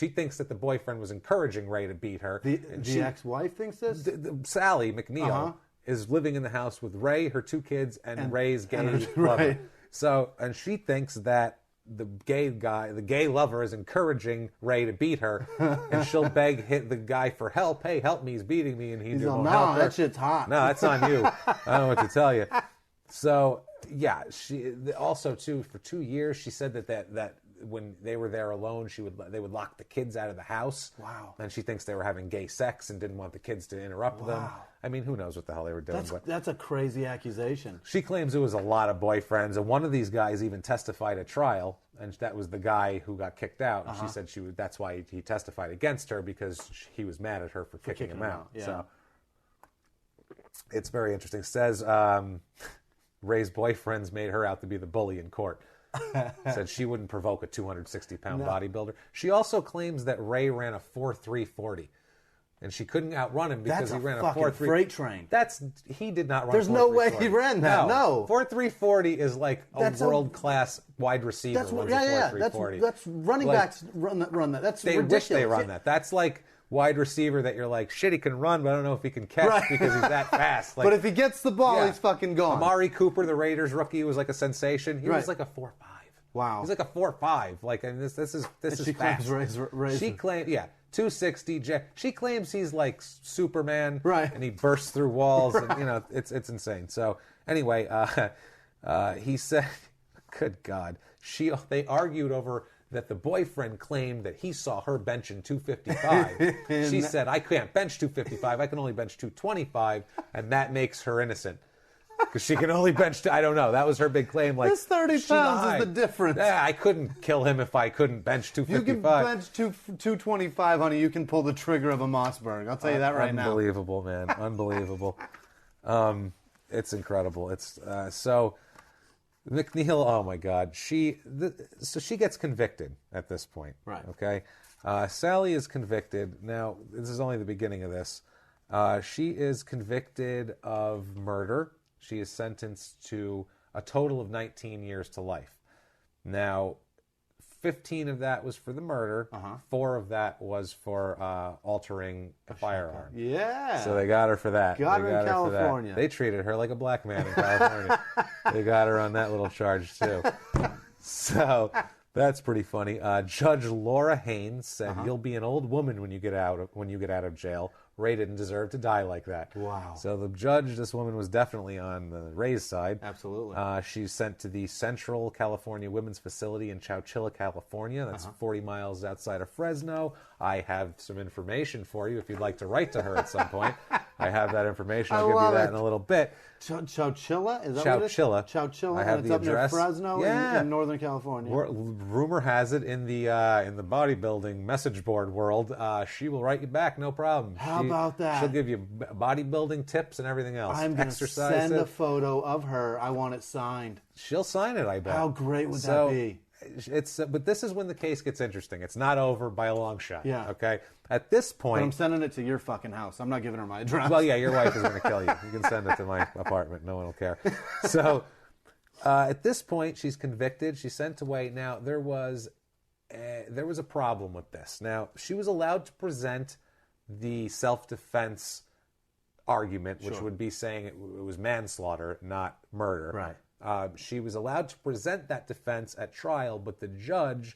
Speaker 1: thinks that the boyfriend was encouraging Ray to beat her.
Speaker 2: The ex-wife thinks this?
Speaker 1: Sally McNeil is living in the house with Ray, her 2 kids, and Ray's gay lover. So, and she thinks that the gay lover is encouraging Ray to beat her, and she'll beg the guy for help. Hey, help me! He's beating me, and he's like,
Speaker 2: "No, that shit's hot.
Speaker 1: No, that's on you. I don't know what to tell you." So yeah, she also too for 2 years she said that when they were there alone, they would lock the kids out of the house.
Speaker 2: Wow.
Speaker 1: And she thinks they were having gay sex and didn't want the kids to interrupt them. I mean, who knows what the hell they were doing.
Speaker 2: That's a crazy accusation.
Speaker 1: She claims it was a lot of boyfriends, and one of these guys even testified at trial, and that was the guy who got kicked out. And she said that's why he testified against her, because he was mad at her for kicking him out.
Speaker 2: Yeah.
Speaker 1: So it's very interesting. It says Ray's boyfriends made her out to be the bully in court. Said she wouldn't provoke a 260-pound bodybuilder. She also claims that Ray ran a 4.340, and she couldn't outrun him because he ran a 4.3
Speaker 2: freight train.
Speaker 1: He did not run.
Speaker 2: There's no way he ran that. No.
Speaker 1: 4.340 is like a world-class wide receiver.
Speaker 2: That's running backs run that. That's ridiculous.
Speaker 1: Wish they run that. That's like wide receiver that you're like, shit, he can run, but I don't know if he can catch because he's that fast. Like,
Speaker 2: but if he gets the ball, he's fucking gone.
Speaker 1: Amari Cooper, the Raiders rookie, was like a sensation. He was like a 4.5.
Speaker 2: Wow.
Speaker 1: He's like a 4.5. Like, and this is fast. She claims 260. She claims he's like Superman.
Speaker 2: Right.
Speaker 1: And he bursts through walls. And, it's insane. So anyway, he said, good God. They argued over that the boyfriend claimed that he saw her benching 255. She said, I can't bench 255. I can only bench 225. And that makes her innocent. Because she can only bench, I don't know. That was her big claim. Like,
Speaker 2: this 30 pounds is the difference.
Speaker 1: Yeah, I couldn't kill him if I couldn't bench 255.
Speaker 2: You can bench 225, honey. You can pull the trigger of a Mossberg. I'll tell you that right now.
Speaker 1: Unbelievable, man. Unbelievable. It's incredible. It's so McNeil. Oh my God. So she gets convicted at this point.
Speaker 2: Right.
Speaker 1: Okay. Sally is convicted. Now this is only the beginning of this. She is convicted of murder. She is sentenced to a total of 19 years to life. Now, 15 of that was for the murder. 4 of that was for altering a firearm.
Speaker 2: Yeah.
Speaker 1: So they got her for that.
Speaker 2: Got her in California.
Speaker 1: They treated her like a black man in California. They got her on that little charge too. So that's pretty funny. Judge Laura Haynes said, "You'll be an old woman when you get out of jail. Ray didn't deserve to die like that."
Speaker 2: Wow.
Speaker 1: So the judge, this woman was definitely on Ray's side.
Speaker 2: Absolutely.
Speaker 1: She's sent to the Central California Women's Facility in Chowchilla, California. That's 40 miles outside of Fresno. I have some information for you if you'd like to write to her at some point. I have that information. I'll give you that in a little bit.
Speaker 2: Chowchilla? Is that
Speaker 1: Chowchilla.
Speaker 2: what it is? Chowchilla.
Speaker 1: I have
Speaker 2: it's
Speaker 1: the
Speaker 2: up
Speaker 1: address.
Speaker 2: Near Fresno in Northern California.
Speaker 1: Rumor has it in the bodybuilding message board world, she will write you back, no problem.
Speaker 2: How about that?
Speaker 1: She'll give you bodybuilding tips and everything else.
Speaker 2: I'm going to send a photo of her. I want it signed.
Speaker 1: She'll sign it, I bet.
Speaker 2: How great would that be?
Speaker 1: But this is when the case gets interesting. It's not over by a long shot.
Speaker 2: Yeah.
Speaker 1: Okay. At this point,
Speaker 2: but I'm sending it to your fucking house. I'm not giving her my address.
Speaker 1: Well, yeah, your wife is going to kill you. You can send it to my apartment. No one will care. So, at this point, she's convicted. She's sent away. Now there was a problem with this. Now she was allowed to present the self-defense argument, which would be saying it was manslaughter, not murder.
Speaker 2: Right.
Speaker 1: She was allowed to present that defense at trial, but the judge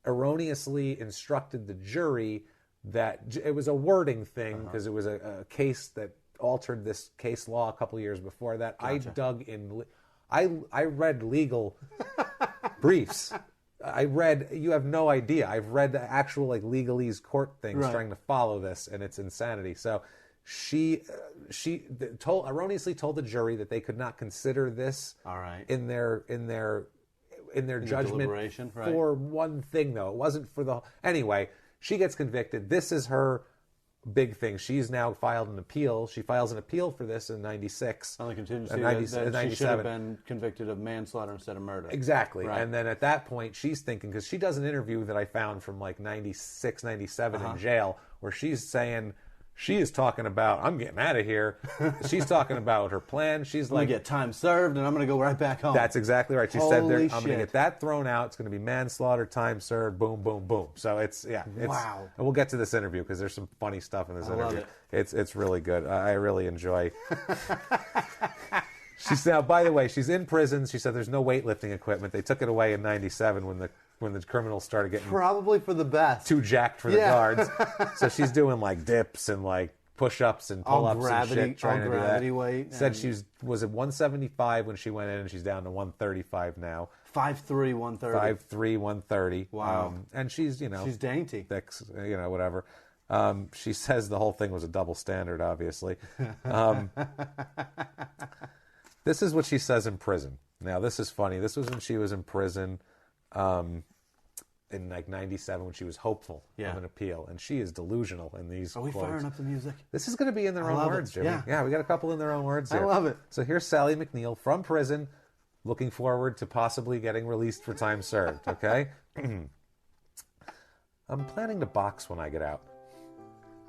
Speaker 1: erroneously instructed the jury that it was a wording thing because it was a case that altered this case law a couple of years before that. Gotcha. I dug in. I read legal briefs. You have no idea. I've read the actual legalese court things trying to follow this, and it's insanity. So she erroneously told the jury that they could not consider this in their judgment for one thing, though. It wasn't for the... Anyway, she gets convicted. This is her big thing. She's now filed an appeal. She files an appeal for this in 96.
Speaker 2: On the contingency that she should have been convicted of manslaughter instead of murder.
Speaker 1: Exactly. Right. And then at that point, she's thinking, because she does an interview that I found from 96, 97 in jail, where she's saying... She is talking about, I'm getting out of here. She's talking about her plan. She's
Speaker 2: I'm going to get time served, and I'm going to go right back home.
Speaker 1: That's exactly right. She said, I'm going to get that thrown out. It's going to be manslaughter, time served, boom, boom, boom. So wow. And we'll get to this interview because there's some funny stuff in this interview.
Speaker 2: Love it.
Speaker 1: It's really good. I really enjoy. She's now, by the way, she's in prison. She said there's no weightlifting equipment. They took it away in 97 when the criminals started getting
Speaker 2: probably for the best
Speaker 1: too jacked for the guards. So she's doing dips and push-ups and pull-ups and shit, trying to do that.
Speaker 2: Weight.
Speaker 1: Said she was at 175 when she went in, and she's down to 135 now.
Speaker 2: 5'3", 130.
Speaker 1: 5'3", 130.
Speaker 2: Wow.
Speaker 1: And she's,
Speaker 2: she's dainty.
Speaker 1: Thick, whatever. She says the whole thing was a double standard, obviously. This is what she says in prison. Now, this is funny. This was when she was in prison in like 97 when she was hopeful of an appeal. And she is delusional in these
Speaker 2: Are we
Speaker 1: quotes.
Speaker 2: Firing up the music?
Speaker 1: This is going to be in their own words, Jimmy.
Speaker 2: Yeah,
Speaker 1: we got a couple in their own words here.
Speaker 2: I love it.
Speaker 1: So here's Sally McNeil from prison, looking forward to possibly getting released for time served, okay? I'm planning to box when I get out.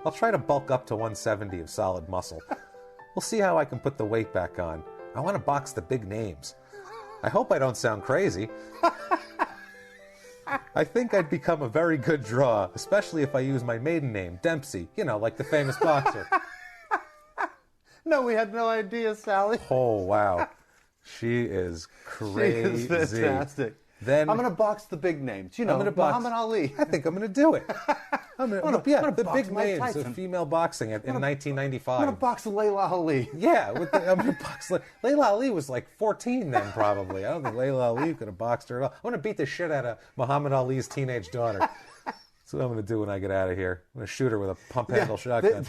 Speaker 1: I'll try to bulk up to 170 of solid muscle. We'll see how I can put the weight back on. I want to box the big names. I hope I don't sound crazy. I think I'd become a very good draw, especially if I use my maiden name, Dempsey, like the famous boxer.
Speaker 2: No, we had no idea, Sally.
Speaker 1: Oh, wow. She is crazy.
Speaker 2: She is fantastic.
Speaker 1: Then
Speaker 2: I'm going to box the big names. Muhammad Ali.
Speaker 1: I think I'm going to do it. The big names
Speaker 2: Tyson.
Speaker 1: of female boxing in 1995.
Speaker 2: I'm going to box Layla Ali.
Speaker 1: Yeah, I'm going to box Layla Ali was like 14 then, probably. I don't think Layla Ali could have boxed her at all. I'm going to beat the shit out of Muhammad Ali's teenage daughter. That's what I'm going to do when I get out of here. I'm going to shoot her with a pump-handle shotgun.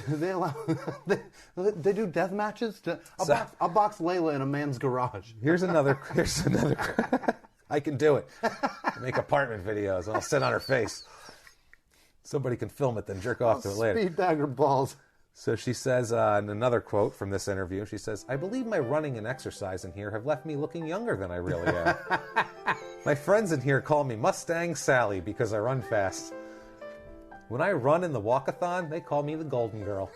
Speaker 2: They do death matches? I'll box Layla in a man's garage.
Speaker 1: Here's another. I can do it. Make apartment videos, and I'll sit on her face. Somebody can film it, then jerk off to it later.
Speaker 2: Speed bag her balls.
Speaker 1: So she says, in another quote from this interview, she says, I believe my running and exercise in here have left me looking younger than I really am. My friends in here call me Mustang Sally because I run fast. When I run in the walkathon, they call me the Golden Girl.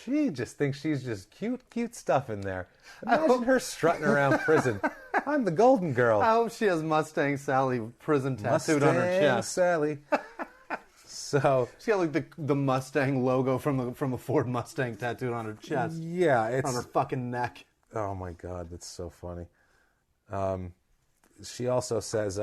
Speaker 1: She just thinks she's just cute stuff in there. Imagine her strutting around prison. I'm the Golden Girl.
Speaker 2: I hope she has Mustang Sally prison tattooed on her chest.
Speaker 1: Mustang Sally. So
Speaker 2: she got like the Mustang logo from a Ford Mustang tattooed on her chest.
Speaker 1: Yeah, it's
Speaker 2: on her fucking neck.
Speaker 1: Oh my God, that's so funny. She also says,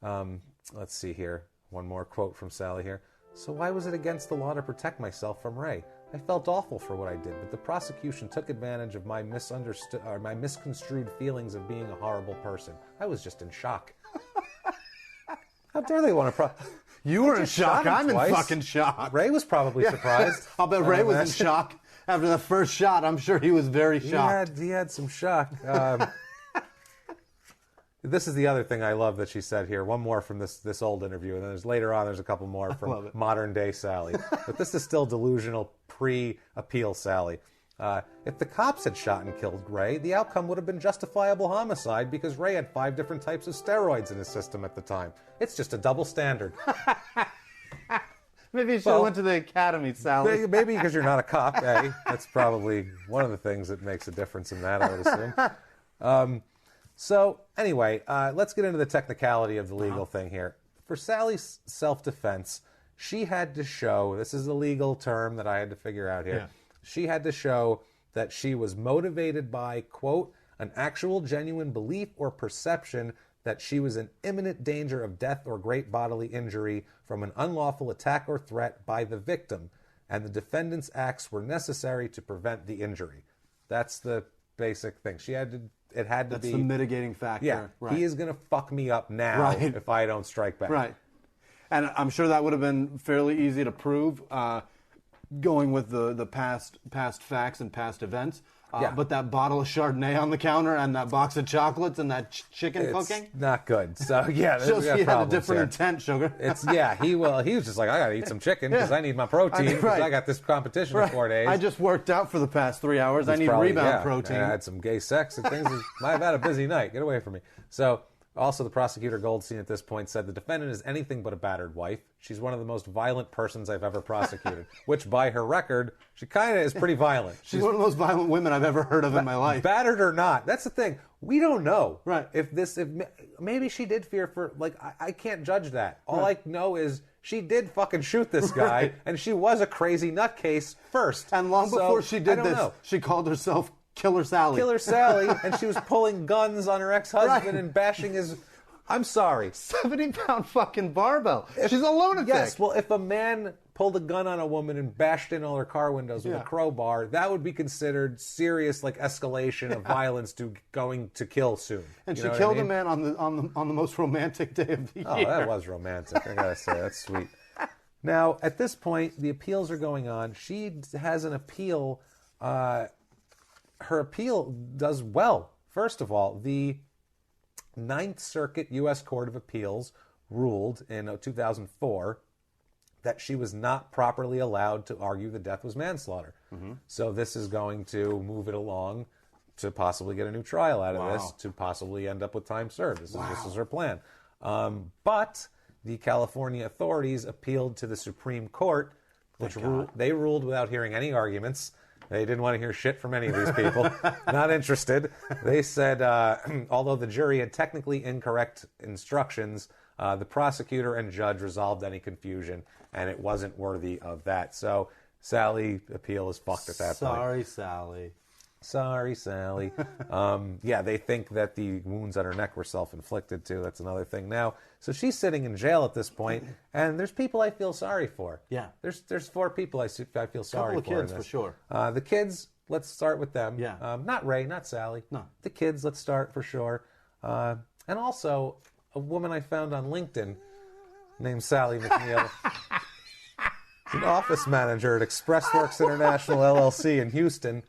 Speaker 1: let's see here, one more quote from Sally here. So why was it against the law to protect myself from Ray? I felt awful for what I did, but the prosecution took advantage of my misconstrued feelings of being a horrible person. I was just in shock. How dare they want to
Speaker 2: You were in shock. I'm in fucking shock.
Speaker 1: Ray was probably surprised.
Speaker 2: I'll bet Ray was in shock. After the first shot, I'm sure he was very shocked.
Speaker 1: He had some shock. This is the other thing I love that she said here. One more from this old interview, and then later on there's a couple more from modern day Sally. But this is still delusional pre-appeal Sally. If the cops had shot and killed Ray, the outcome would have been justifiable homicide because Ray had 5 different types of steroids in his system at the time. It's just a double standard.
Speaker 2: Maybe you should have went to the academy, Sally.
Speaker 1: Maybe because you're not a cop, eh? That's probably one of the things that makes a difference in that, I would assume. So, anyway, let's get into the technicality of the legal thing here. For Sally's self-defense, she had to show, this is a legal term that I had to figure out here, she had to show that she was motivated by, quote, an actual genuine belief or perception that she was in imminent danger of death or great bodily injury from an unlawful attack or threat by the victim, and the defendant's acts were necessary to prevent the injury. That's the basic thing. That's the mitigating factor. Yeah, right. He is going to fuck me up now if I don't strike back.
Speaker 2: Right. And I'm sure that would have been fairly easy to prove, going with the past facts and past events. But that bottle of Chardonnay on the counter and that box of chocolates and that chicken cooking?
Speaker 1: Not good. So, yeah.
Speaker 2: Shows he had a different intent, Sugar.
Speaker 1: He was just like, I got to eat some chicken because I need my protein because I got this competition in 4 days.
Speaker 2: I just worked out for the past 3 hours. I need rebound protein.
Speaker 1: I had some gay sex and things. I've had a busy night. Get away from me. So, also, the prosecutor Goldstein at this point said the defendant is anything but a battered wife. She's one of the most violent persons I've ever prosecuted, which by her record, she kind of is pretty violent.
Speaker 2: She's one of the most violent women I've ever heard of in my life.
Speaker 1: Battered or not. That's the thing. We don't know. Right. If maybe she did fear for, I can't judge that. All I know is she did fucking shoot this guy, and she was a crazy nutcase first.
Speaker 2: And long before she did this, she called herself Killer Sally.
Speaker 1: Killer Sally, and she was pulling guns on her ex-husband and bashing his... I'm sorry.
Speaker 2: 70-pound fucking barbell. She's a lunatic.
Speaker 1: Yes, well, if a man pulled a gun on a woman and bashed in all her car windows with a crowbar, that would be considered serious, like, escalation of violence to going to kill soon.
Speaker 2: And she killed a man on the most romantic day of the year.
Speaker 1: Oh, that was romantic. I gotta say, that's sweet. Now, at this point, the appeals are going on. She has an appeal. Her appeal does well. First of all, the Ninth Circuit U.S. Court of Appeals ruled in 2004 that she was not properly allowed to argue the death was manslaughter. So this is going to move it along to possibly get a new trial out of this, to possibly end up with time served. This is her plan. But the California authorities appealed to the Supreme Court, which they ruled without hearing any arguments. They didn't want to hear shit from any of these people. Not interested. They said, although the jury had technically incorrect instructions, the prosecutor and judge resolved any confusion, and it wasn't worthy of that. So Sally appeal is fucked at that point.
Speaker 2: Sorry, Sally.
Speaker 1: Sorry, Sally. They think that the wounds on her neck were self-inflicted, too. That's another thing now. So she's sitting in jail at this point, and there's people I feel sorry for.
Speaker 2: Yeah.
Speaker 1: There's 4 people I feel sorry for.
Speaker 2: A couple of kids, for sure.
Speaker 1: The kids, let's start with them.
Speaker 2: Yeah.
Speaker 1: Not Ray, not Sally.
Speaker 2: No.
Speaker 1: The kids, let's start for sure. And also, a woman I found on LinkedIn named Sally McNeil. She's an office manager at Expressworks International, LLC in Houston.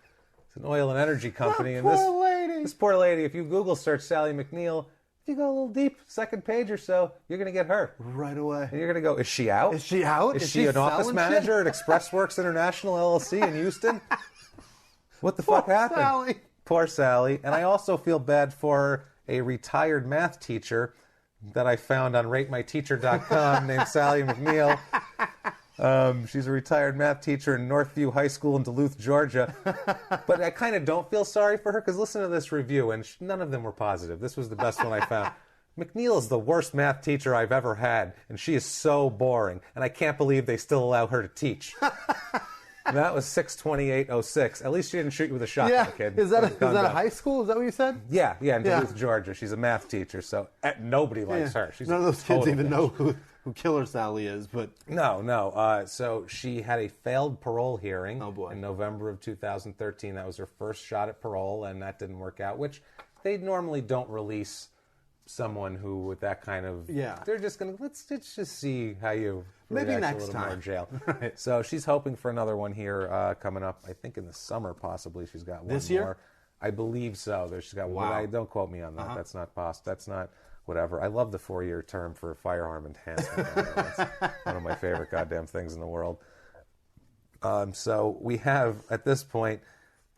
Speaker 1: It's an oil and energy company. This poor lady, if you Google search Sally McNeil, if you go a little deep, second page or so, you're going to get her.
Speaker 2: Right away.
Speaker 1: And you're going to go, is she out?
Speaker 2: Is she out?
Speaker 1: Is she an office manager at Expressworks International, LLC in Houston? What the fuck happened?
Speaker 2: Sally.
Speaker 1: Poor Sally. And I also feel bad for a retired math teacher that I found on ratemyteacher.com named Sally McNeil. She's a retired math teacher in Northview High School in Duluth, Georgia. But I kind of don't feel sorry for her because listen to this review, and none of them were positive. This was the best one I found. McNeil is the worst math teacher I've ever had, and she is so boring, and I can't believe they still allow her to teach. And that was 6/28/06. At least she didn't shoot you with a shotgun, kid.
Speaker 2: Is that a high school? Is that what you said?
Speaker 1: Yeah, in Duluth, Georgia. She's a math teacher, so nobody likes her. She's
Speaker 2: none of those kids even know who Killer Sally is, but...
Speaker 1: No. So she had a failed parole hearing
Speaker 2: in
Speaker 1: November of 2013. That was her first shot at parole, and that didn't work out, which they normally don't release someone who with that kind of...
Speaker 2: Yeah.
Speaker 1: They're just going to, let's just see how you
Speaker 2: maybe
Speaker 1: react
Speaker 2: next
Speaker 1: a little
Speaker 2: time.
Speaker 1: more in jail.
Speaker 2: Right.
Speaker 1: So she's hoping for another one here coming up, I think in the summer possibly. She's got one
Speaker 2: this year?
Speaker 1: more. I believe so. She's got one. Don't quote me on that. That's not possible. That's not... Whatever. I love the 4-year term for firearm enhancement. That's one of my favorite goddamn things in the world. So we have, at this point,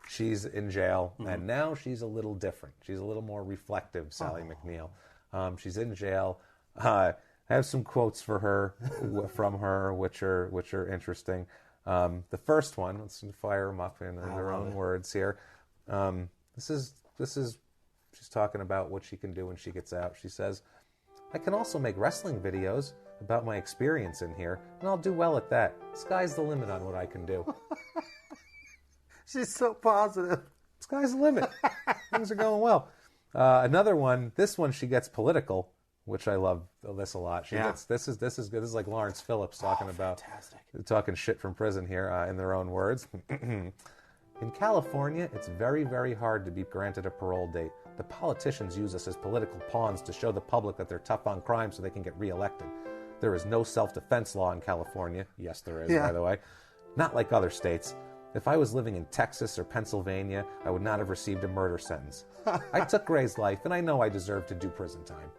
Speaker 1: she's in jail, and now she's a little different. She's a little more reflective, Sally McNeil. She's in jail. I have some quotes for her, from her, which are interesting. The first one, let's fire them up in their own words here. This is. She's talking about what she can do when she gets out. She says, I can also make wrestling videos about my experience in here, and I'll do well at that. Sky's the limit on what I can do.
Speaker 2: She's so positive.
Speaker 1: Sky's the limit. Things are going well. Another one, this one she gets political, which I love this a lot. This is good. This is like Lawrence Phillips talking about talking shit from prison here in their own words. In California, it's very, very hard to be granted a parole date. The politicians use us as political pawns to show the public that they're tough on crime so they can get reelected. There is no self-defense law in California. Yes, there is, by the way. Not like other states. If I was living in Texas or Pennsylvania, I would not have received a murder sentence. I took Gray's life, and I know I deserve to do prison time.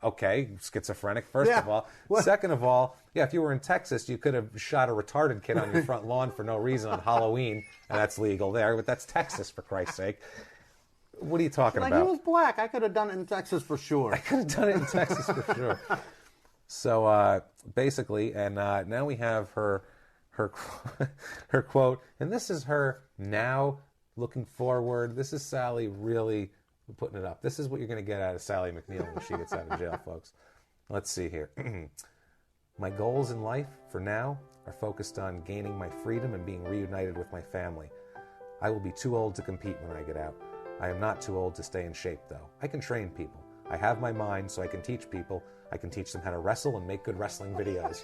Speaker 1: Okay, schizophrenic, first of all. What? Second of all, if you were in Texas, you could have shot a retarded kid on your front lawn for no reason on Halloween, and that's legal there, but that's Texas, for Christ's sake. What are you talking about?
Speaker 2: He was black. I could have done it in Texas for sure.
Speaker 1: I could have done it in Texas for sure. So, basically, and now we have her quote, and this is her now looking forward. This is Sally really putting it up. This is what you're going to get out of Sally McNeil when she gets out of jail, folks. Let's see here. My goals in life, for now, are focused on gaining my freedom and being reunited with my family. I will be too old to compete when I get out. I am not too old to stay in shape, though. I can train people. I have my mind, so I can teach people. I can teach them how to wrestle and make good wrestling videos.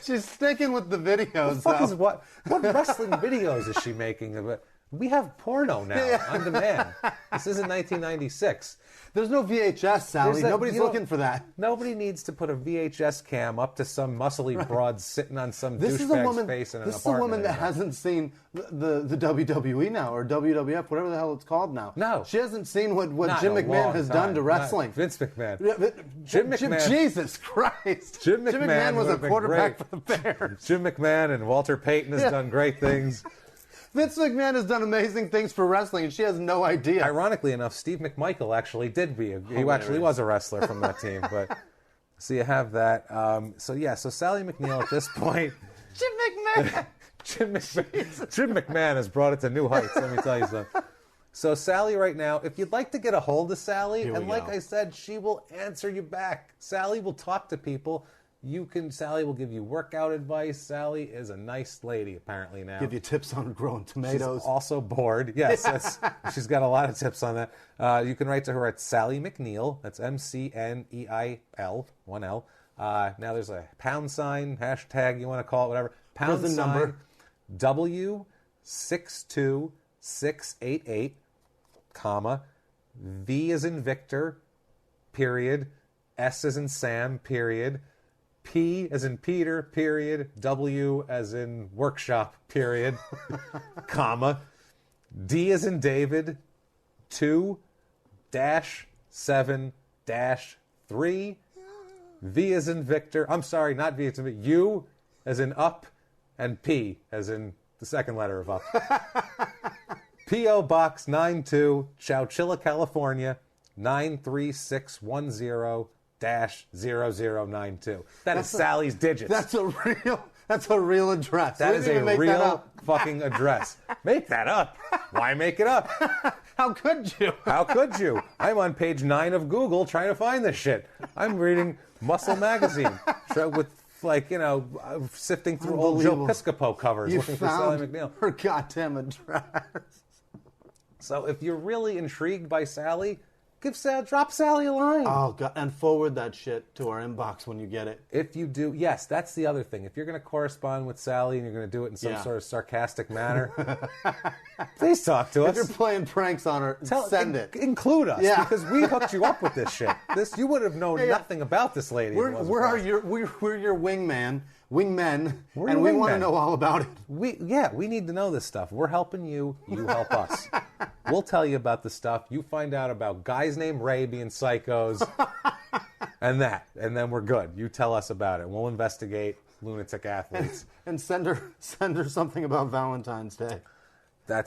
Speaker 2: She's sticking with the videos.
Speaker 1: What wrestling videos is she making? We have porno now on demand. This isn't 1996.
Speaker 2: There's no VHS, Sally. Nobody's looking for that.
Speaker 1: Nobody needs to put a VHS cam up to some muscly broad sitting on some douchebag's face in an apartment.
Speaker 2: This is a woman that hasn't seen the WWE now, or WWF, whatever the hell it's called now.
Speaker 1: No.
Speaker 2: She hasn't seen what Jim McMahon has done to wrestling.
Speaker 1: Vince McMahon.
Speaker 2: Jim McMahon. Jesus Christ.
Speaker 1: Jim McMahon
Speaker 2: was a quarterback for the Bears.
Speaker 1: Jim McMahon and Walter Payton has done great things.
Speaker 2: Vince McMahon has done amazing things for wrestling, and she has no idea.
Speaker 1: Ironically enough, Steve McMichael actually did he actually was a wrestler from that team. But so you have that. So Sally McNeil at this point.
Speaker 2: Jim McMahon.
Speaker 1: Jim McMahon has brought it to new heights. Let me tell you something. So Sally, right now, if you'd like to get a hold of Sally, and like I said, she will answer you back. Sally will talk to people. Sally will give you workout advice. Sally is a nice lady, apparently now.
Speaker 2: Give you tips on growing tomatoes.
Speaker 1: She's also bored. Yes, she's got a lot of tips on that. You can write to her at Sally McNeil. That's McNeil, 1 L. Now there's a pound sign, hashtag, you want to call it whatever. Pound sign
Speaker 2: number.
Speaker 1: W62688, comma, V as in Victor, period, S as in Sam, period, P as in Peter, period, W as in workshop, period, comma, D as in David, 2-7-3, V as in Victor, I'm sorry, not V as in U as in up, and P as in the second letter of up. P.O. Box 92, Chowchilla, California, 93610-0092. That's Sally's digits.
Speaker 2: That's a real address.
Speaker 1: That is a real fucking address. Make that up. Why make it up?
Speaker 2: How could you?
Speaker 1: How could you? I'm on page 9 of Google trying to find this shit. I'm reading Muscle Magazine with sifting through old Joe Piscopo covers looking for Sally McNeil.
Speaker 2: Her goddamn address.
Speaker 1: So if you're really intrigued by Sally, drop Sally a line.
Speaker 2: Oh, God, and forward that shit to our inbox when you get it.
Speaker 1: If you do, yes, that's the other thing. If you're going to correspond with Sally and you're going to do it in some sort of sarcastic manner, please talk to us.
Speaker 2: If you're playing pranks on her, send it.
Speaker 1: Include us, because we hooked you up with this shit. You would have known nothing about this lady.
Speaker 2: We're your wingmen, and we want to know all about it.
Speaker 1: We need to know this stuff. We're helping you. You help us. We'll tell you about the stuff. You find out about guys named Ray being psychos, and then we're good. You tell us about it. We'll investigate lunatic athletes
Speaker 2: and send her something about Valentine's Day.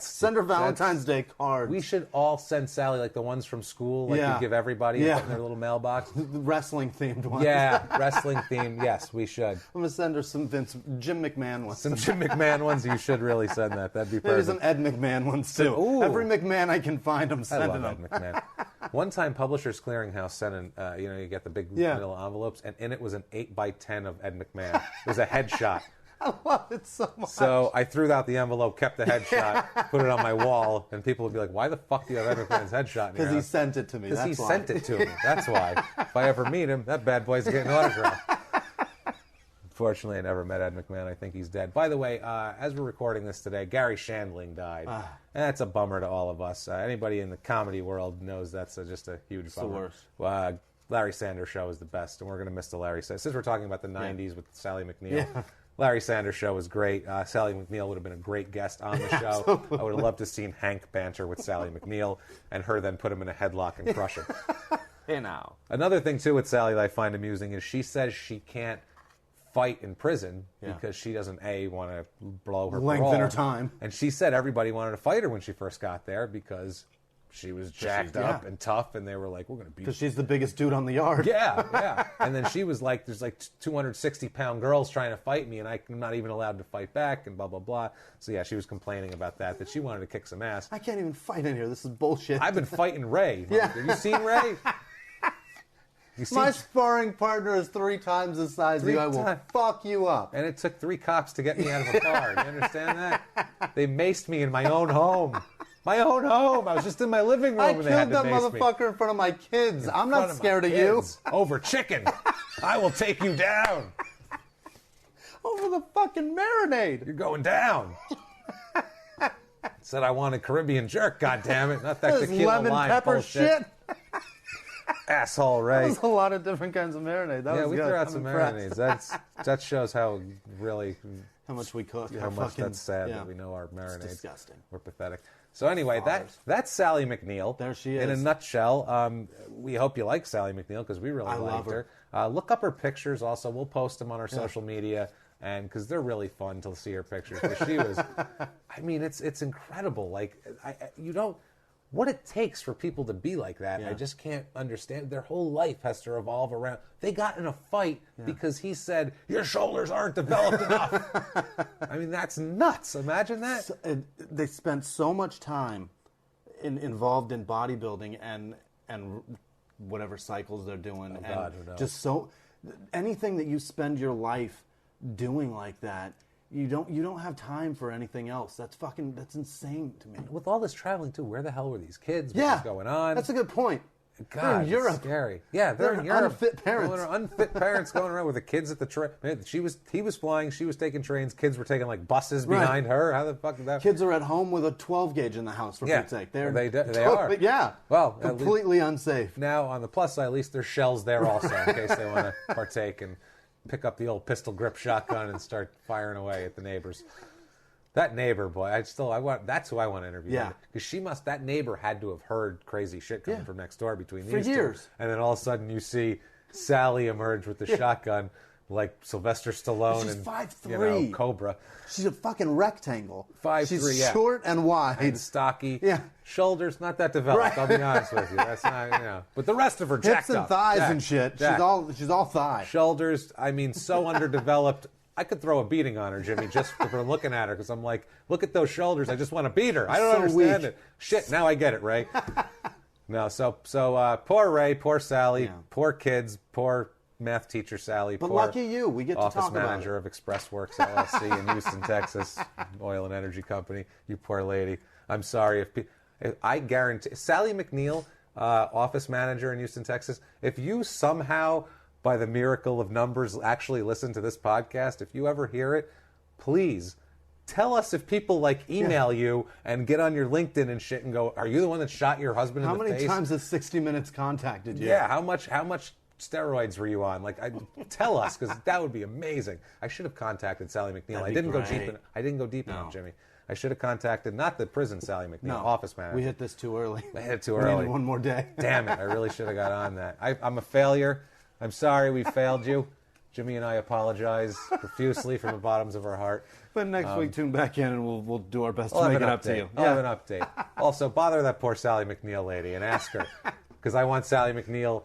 Speaker 2: Send her Valentine's Day cards.
Speaker 1: We should all send Sally like the ones from school, you give everybody in their little mailbox.
Speaker 2: Wrestling themed ones.
Speaker 1: Yeah, wrestling themed. Yes, we should.
Speaker 2: I'm gonna send her some Jim McMahon ones.
Speaker 1: Some Jim McMahon ones. You should really send that. That'd be perfect.
Speaker 2: Maybe some Ed McMahon ones too.
Speaker 1: Ooh.
Speaker 2: Every McMahon I can find, I'm sending them.
Speaker 1: Ed McMahon. One time, Publishers Clearinghouse sent in. You get the big manila envelopes, and in it was an 8x10 of Ed McMahon. It was a headshot.
Speaker 2: I love it so much.
Speaker 1: So I threw out the envelope, kept the headshot, put it on my wall, and people would be like, "Why the fuck do you have Ed McMahon's headshot?"
Speaker 2: Because he sent it to me.
Speaker 1: Because he sent it to me. That's why. If I ever meet him, that bad boy's getting an autograph. Unfortunately, I never met Ed McMahon. I think he's dead. By the way, as we're recording this today, Gary Shandling died. And that's a bummer to all of us. Anybody in the comedy world knows that's just a huge bummer.
Speaker 2: It's the worst.
Speaker 1: Larry Sanders Show is the best, and we're going to miss the Larry Sanders. Since we're talking about the 90s with Sally McNeil, Larry Sanders Show was great. Sally McNeil would have been a great guest on the show. Absolutely. I would have loved to have seen Hank banter with Sally McNeil and her then put him in a headlock and crush him.
Speaker 2: Hey now.
Speaker 1: Another thing, too, with Sally that I find amusing is she says she can't fight in prison because she doesn't, want to blow her
Speaker 2: lengthen
Speaker 1: parole.
Speaker 2: her time.
Speaker 1: And she said everybody wanted to fight her when she first got there because she was jacked up and tough, and they were like, we're going to beat her.
Speaker 2: Because she's the biggest dude on the yard.
Speaker 1: Yeah. And then she was like, there's like 260-pound girls trying to fight me, and I'm not even allowed to fight back, and blah, blah, blah. So, she was complaining about that she wanted to kick some ass.
Speaker 2: I can't even fight in here. This is bullshit.
Speaker 1: I've been fighting Ray. Have you seen Ray?
Speaker 2: My sparring partner is 3 times the size of you. I will fuck you up.
Speaker 1: And it took 3 cops to get me out of a car. You understand that? They maced me in my own home. My own home. I was just in my living room and they had to mace me.
Speaker 2: I killed that motherfucker in front of my kids. I'm not scared of you.
Speaker 1: Over chicken. I will take you down.
Speaker 2: over the fucking marinade.
Speaker 1: You're going down. Said I wanted Caribbean jerk, goddammit. Not that tequila
Speaker 2: lemon
Speaker 1: lime
Speaker 2: pepper
Speaker 1: bullshit. Asshole, Ray.
Speaker 2: There's a lot of different kinds of marinade. That was
Speaker 1: we
Speaker 2: good.
Speaker 1: threw out some marinades. That shows how really...
Speaker 2: How much we cook.
Speaker 1: How much that's sad that we know our marinades.
Speaker 2: It's disgusting.
Speaker 1: We're pathetic. So anyway, that's Sally McNeil.
Speaker 2: There she is.
Speaker 1: In a nutshell. We hope you like Sally McNeil because we really liked her. Look up her pictures also. We'll post them on our social media. And because they're really fun to see her pictures. Because she was, I mean, it's incredible. Like, what it takes for people to be like that, I just can't understand. Their whole life has to revolve around. They got in a fight because he said, your shoulders aren't developed enough. I mean, that's nuts. Imagine that.
Speaker 2: So, they spent so much time involved in bodybuilding and whatever cycles they're doing.
Speaker 1: Oh, God, who knows?
Speaker 2: Just so, anything that you spend your life doing like that, you don't have time for anything else. That's insane to me.
Speaker 1: With all this traveling too, where the hell were these kids? What's going on?
Speaker 2: That's a good point.
Speaker 1: God,
Speaker 2: they're in Europe.
Speaker 1: It's scary. Yeah, they're in Europe.
Speaker 2: Unfit parents.
Speaker 1: Unfit parents going around with the kids at the train. He was flying. She was taking trains. Kids were taking like buses behind her. How the fuck did that?
Speaker 2: Kids are at home with a 12 gauge in the house for Pete's sake.
Speaker 1: They are.
Speaker 2: Yeah.
Speaker 1: Well,
Speaker 2: completely unsafe.
Speaker 1: Now on the plus side, at least there's shells there also in case they want to partake and pick up the old pistol grip shotgun and start firing away at the neighbors. That neighbor, boy, that's who I want to interview.
Speaker 2: Yeah.
Speaker 1: Because that neighbor had to have heard crazy shit coming from next door between these
Speaker 2: for years.
Speaker 1: two. And then all of a sudden you see Sally emerge with the shotgun like Sylvester Stallone
Speaker 2: She's
Speaker 1: and
Speaker 2: 5'3".
Speaker 1: Cobra.
Speaker 2: She's a fucking rectangle.
Speaker 1: 5'3",
Speaker 2: She's short and wide.
Speaker 1: And stocky.
Speaker 2: Yeah.
Speaker 1: Shoulders, not that developed, I'll be honest with you. That's not, But the rest of her jacked
Speaker 2: hips and thighs and shit. She's all thigh.
Speaker 1: Shoulders, I mean, so underdeveloped. I could throw a beating on her, Jimmy, just for looking at her, because I'm like, look at those shoulders. I just want to beat her. I don't understand it. Shit, now I get it, Ray. No, so poor Ray, poor Sally, poor kids, poor math teacher Sally,
Speaker 2: but
Speaker 1: poor
Speaker 2: lucky you, we get to talk about it.
Speaker 1: Office manager of Expressworks LLC in Houston, Texas, oil and energy company. You poor lady. I'm sorry if I guarantee Sally McNeil, office manager in Houston, Texas. If you somehow, by the miracle of numbers, actually listen to this podcast, if you ever hear it, please tell us if people email you and get on your LinkedIn and shit and go, are you the one that shot your husband in the face?
Speaker 2: How many times has 60 Minutes contacted you?
Speaker 1: Yeah, how much steroids were you on? Tell us, because that would be amazing. I should have contacted Sally McNeil. I didn't go deep enough, Jimmy. I should have contacted not the prison Sally McNeil, office manager.
Speaker 2: We hit this too early.
Speaker 1: I hit it too early.
Speaker 2: We need one more day.
Speaker 1: Damn it! I really should have got on that. I'm a failure. I'm sorry we failed you. Jimmy and I apologize profusely from the bottoms of our heart.
Speaker 2: But next week, tune back in and we'll do our best to make it up to you.
Speaker 1: I'll have an update. Also, bother that poor Sally McNeil lady and ask her, because I want Sally McNeil,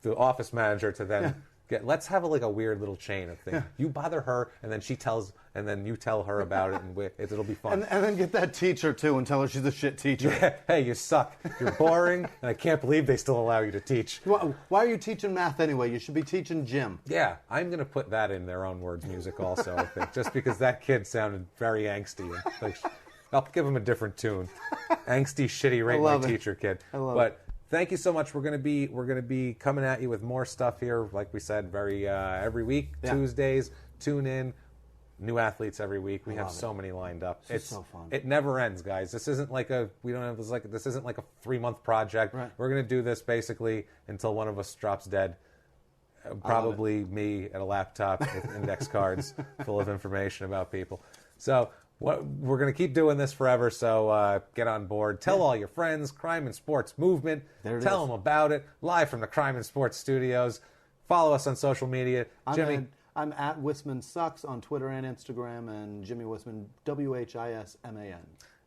Speaker 1: the office manager, to then let's have a weird little chain of things. Yeah. You bother her, and then she tells, and then you tell her about it, and it'll be fun.
Speaker 2: And then get that teacher too, and tell her she's a shit teacher.
Speaker 1: Yeah. Hey, you suck. You're boring, and I can't believe they still allow you to teach.
Speaker 2: Why are you teaching math anyway? You should be teaching gym.
Speaker 1: Yeah, I'm going to put that in their own words music also, I think, just because that kid sounded very angsty. I'll give him a different tune. Angsty, shitty, rate my teacher kid.
Speaker 2: I love it.
Speaker 1: Thank you so much. We're gonna be coming at you with more stuff here, like we said, every week, Tuesdays. Tune in. New athletes every week. We have so many lined up.
Speaker 2: It's so fun.
Speaker 1: It never ends, guys. This isn't like this isn't like a 3-month project.
Speaker 2: Right.
Speaker 1: We're gonna do this basically until one of us drops dead. Probably me at a laptop with index cards full of information about people. So. We're going to keep doing this forever, so get on board. Tell all your friends, Crime and Sports Movement. Tell them about it. Live from the Crime and Sports Studios. Follow us on social media. Jimmy?
Speaker 2: I'm at Whisman Sucks on Twitter and Instagram, and Jimmy Whisman, WHISMAN.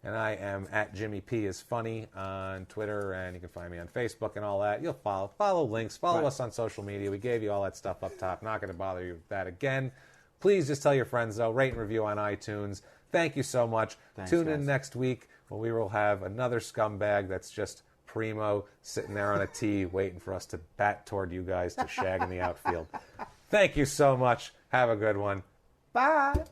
Speaker 1: And I am at Jimmy P is Funny on Twitter, and you can find me on Facebook and all that. You'll follow links. Follow us on social media. We gave you all that stuff up top. Not going to bother you with that again. Please just tell your friends, though. Rate and review on iTunes. Thank you so much. Tune in next week when we will have another scumbag that's just primo sitting there on a tee waiting for us to bat toward you guys to shag in the outfield. Thank you so much. Have a good one.
Speaker 2: Bye.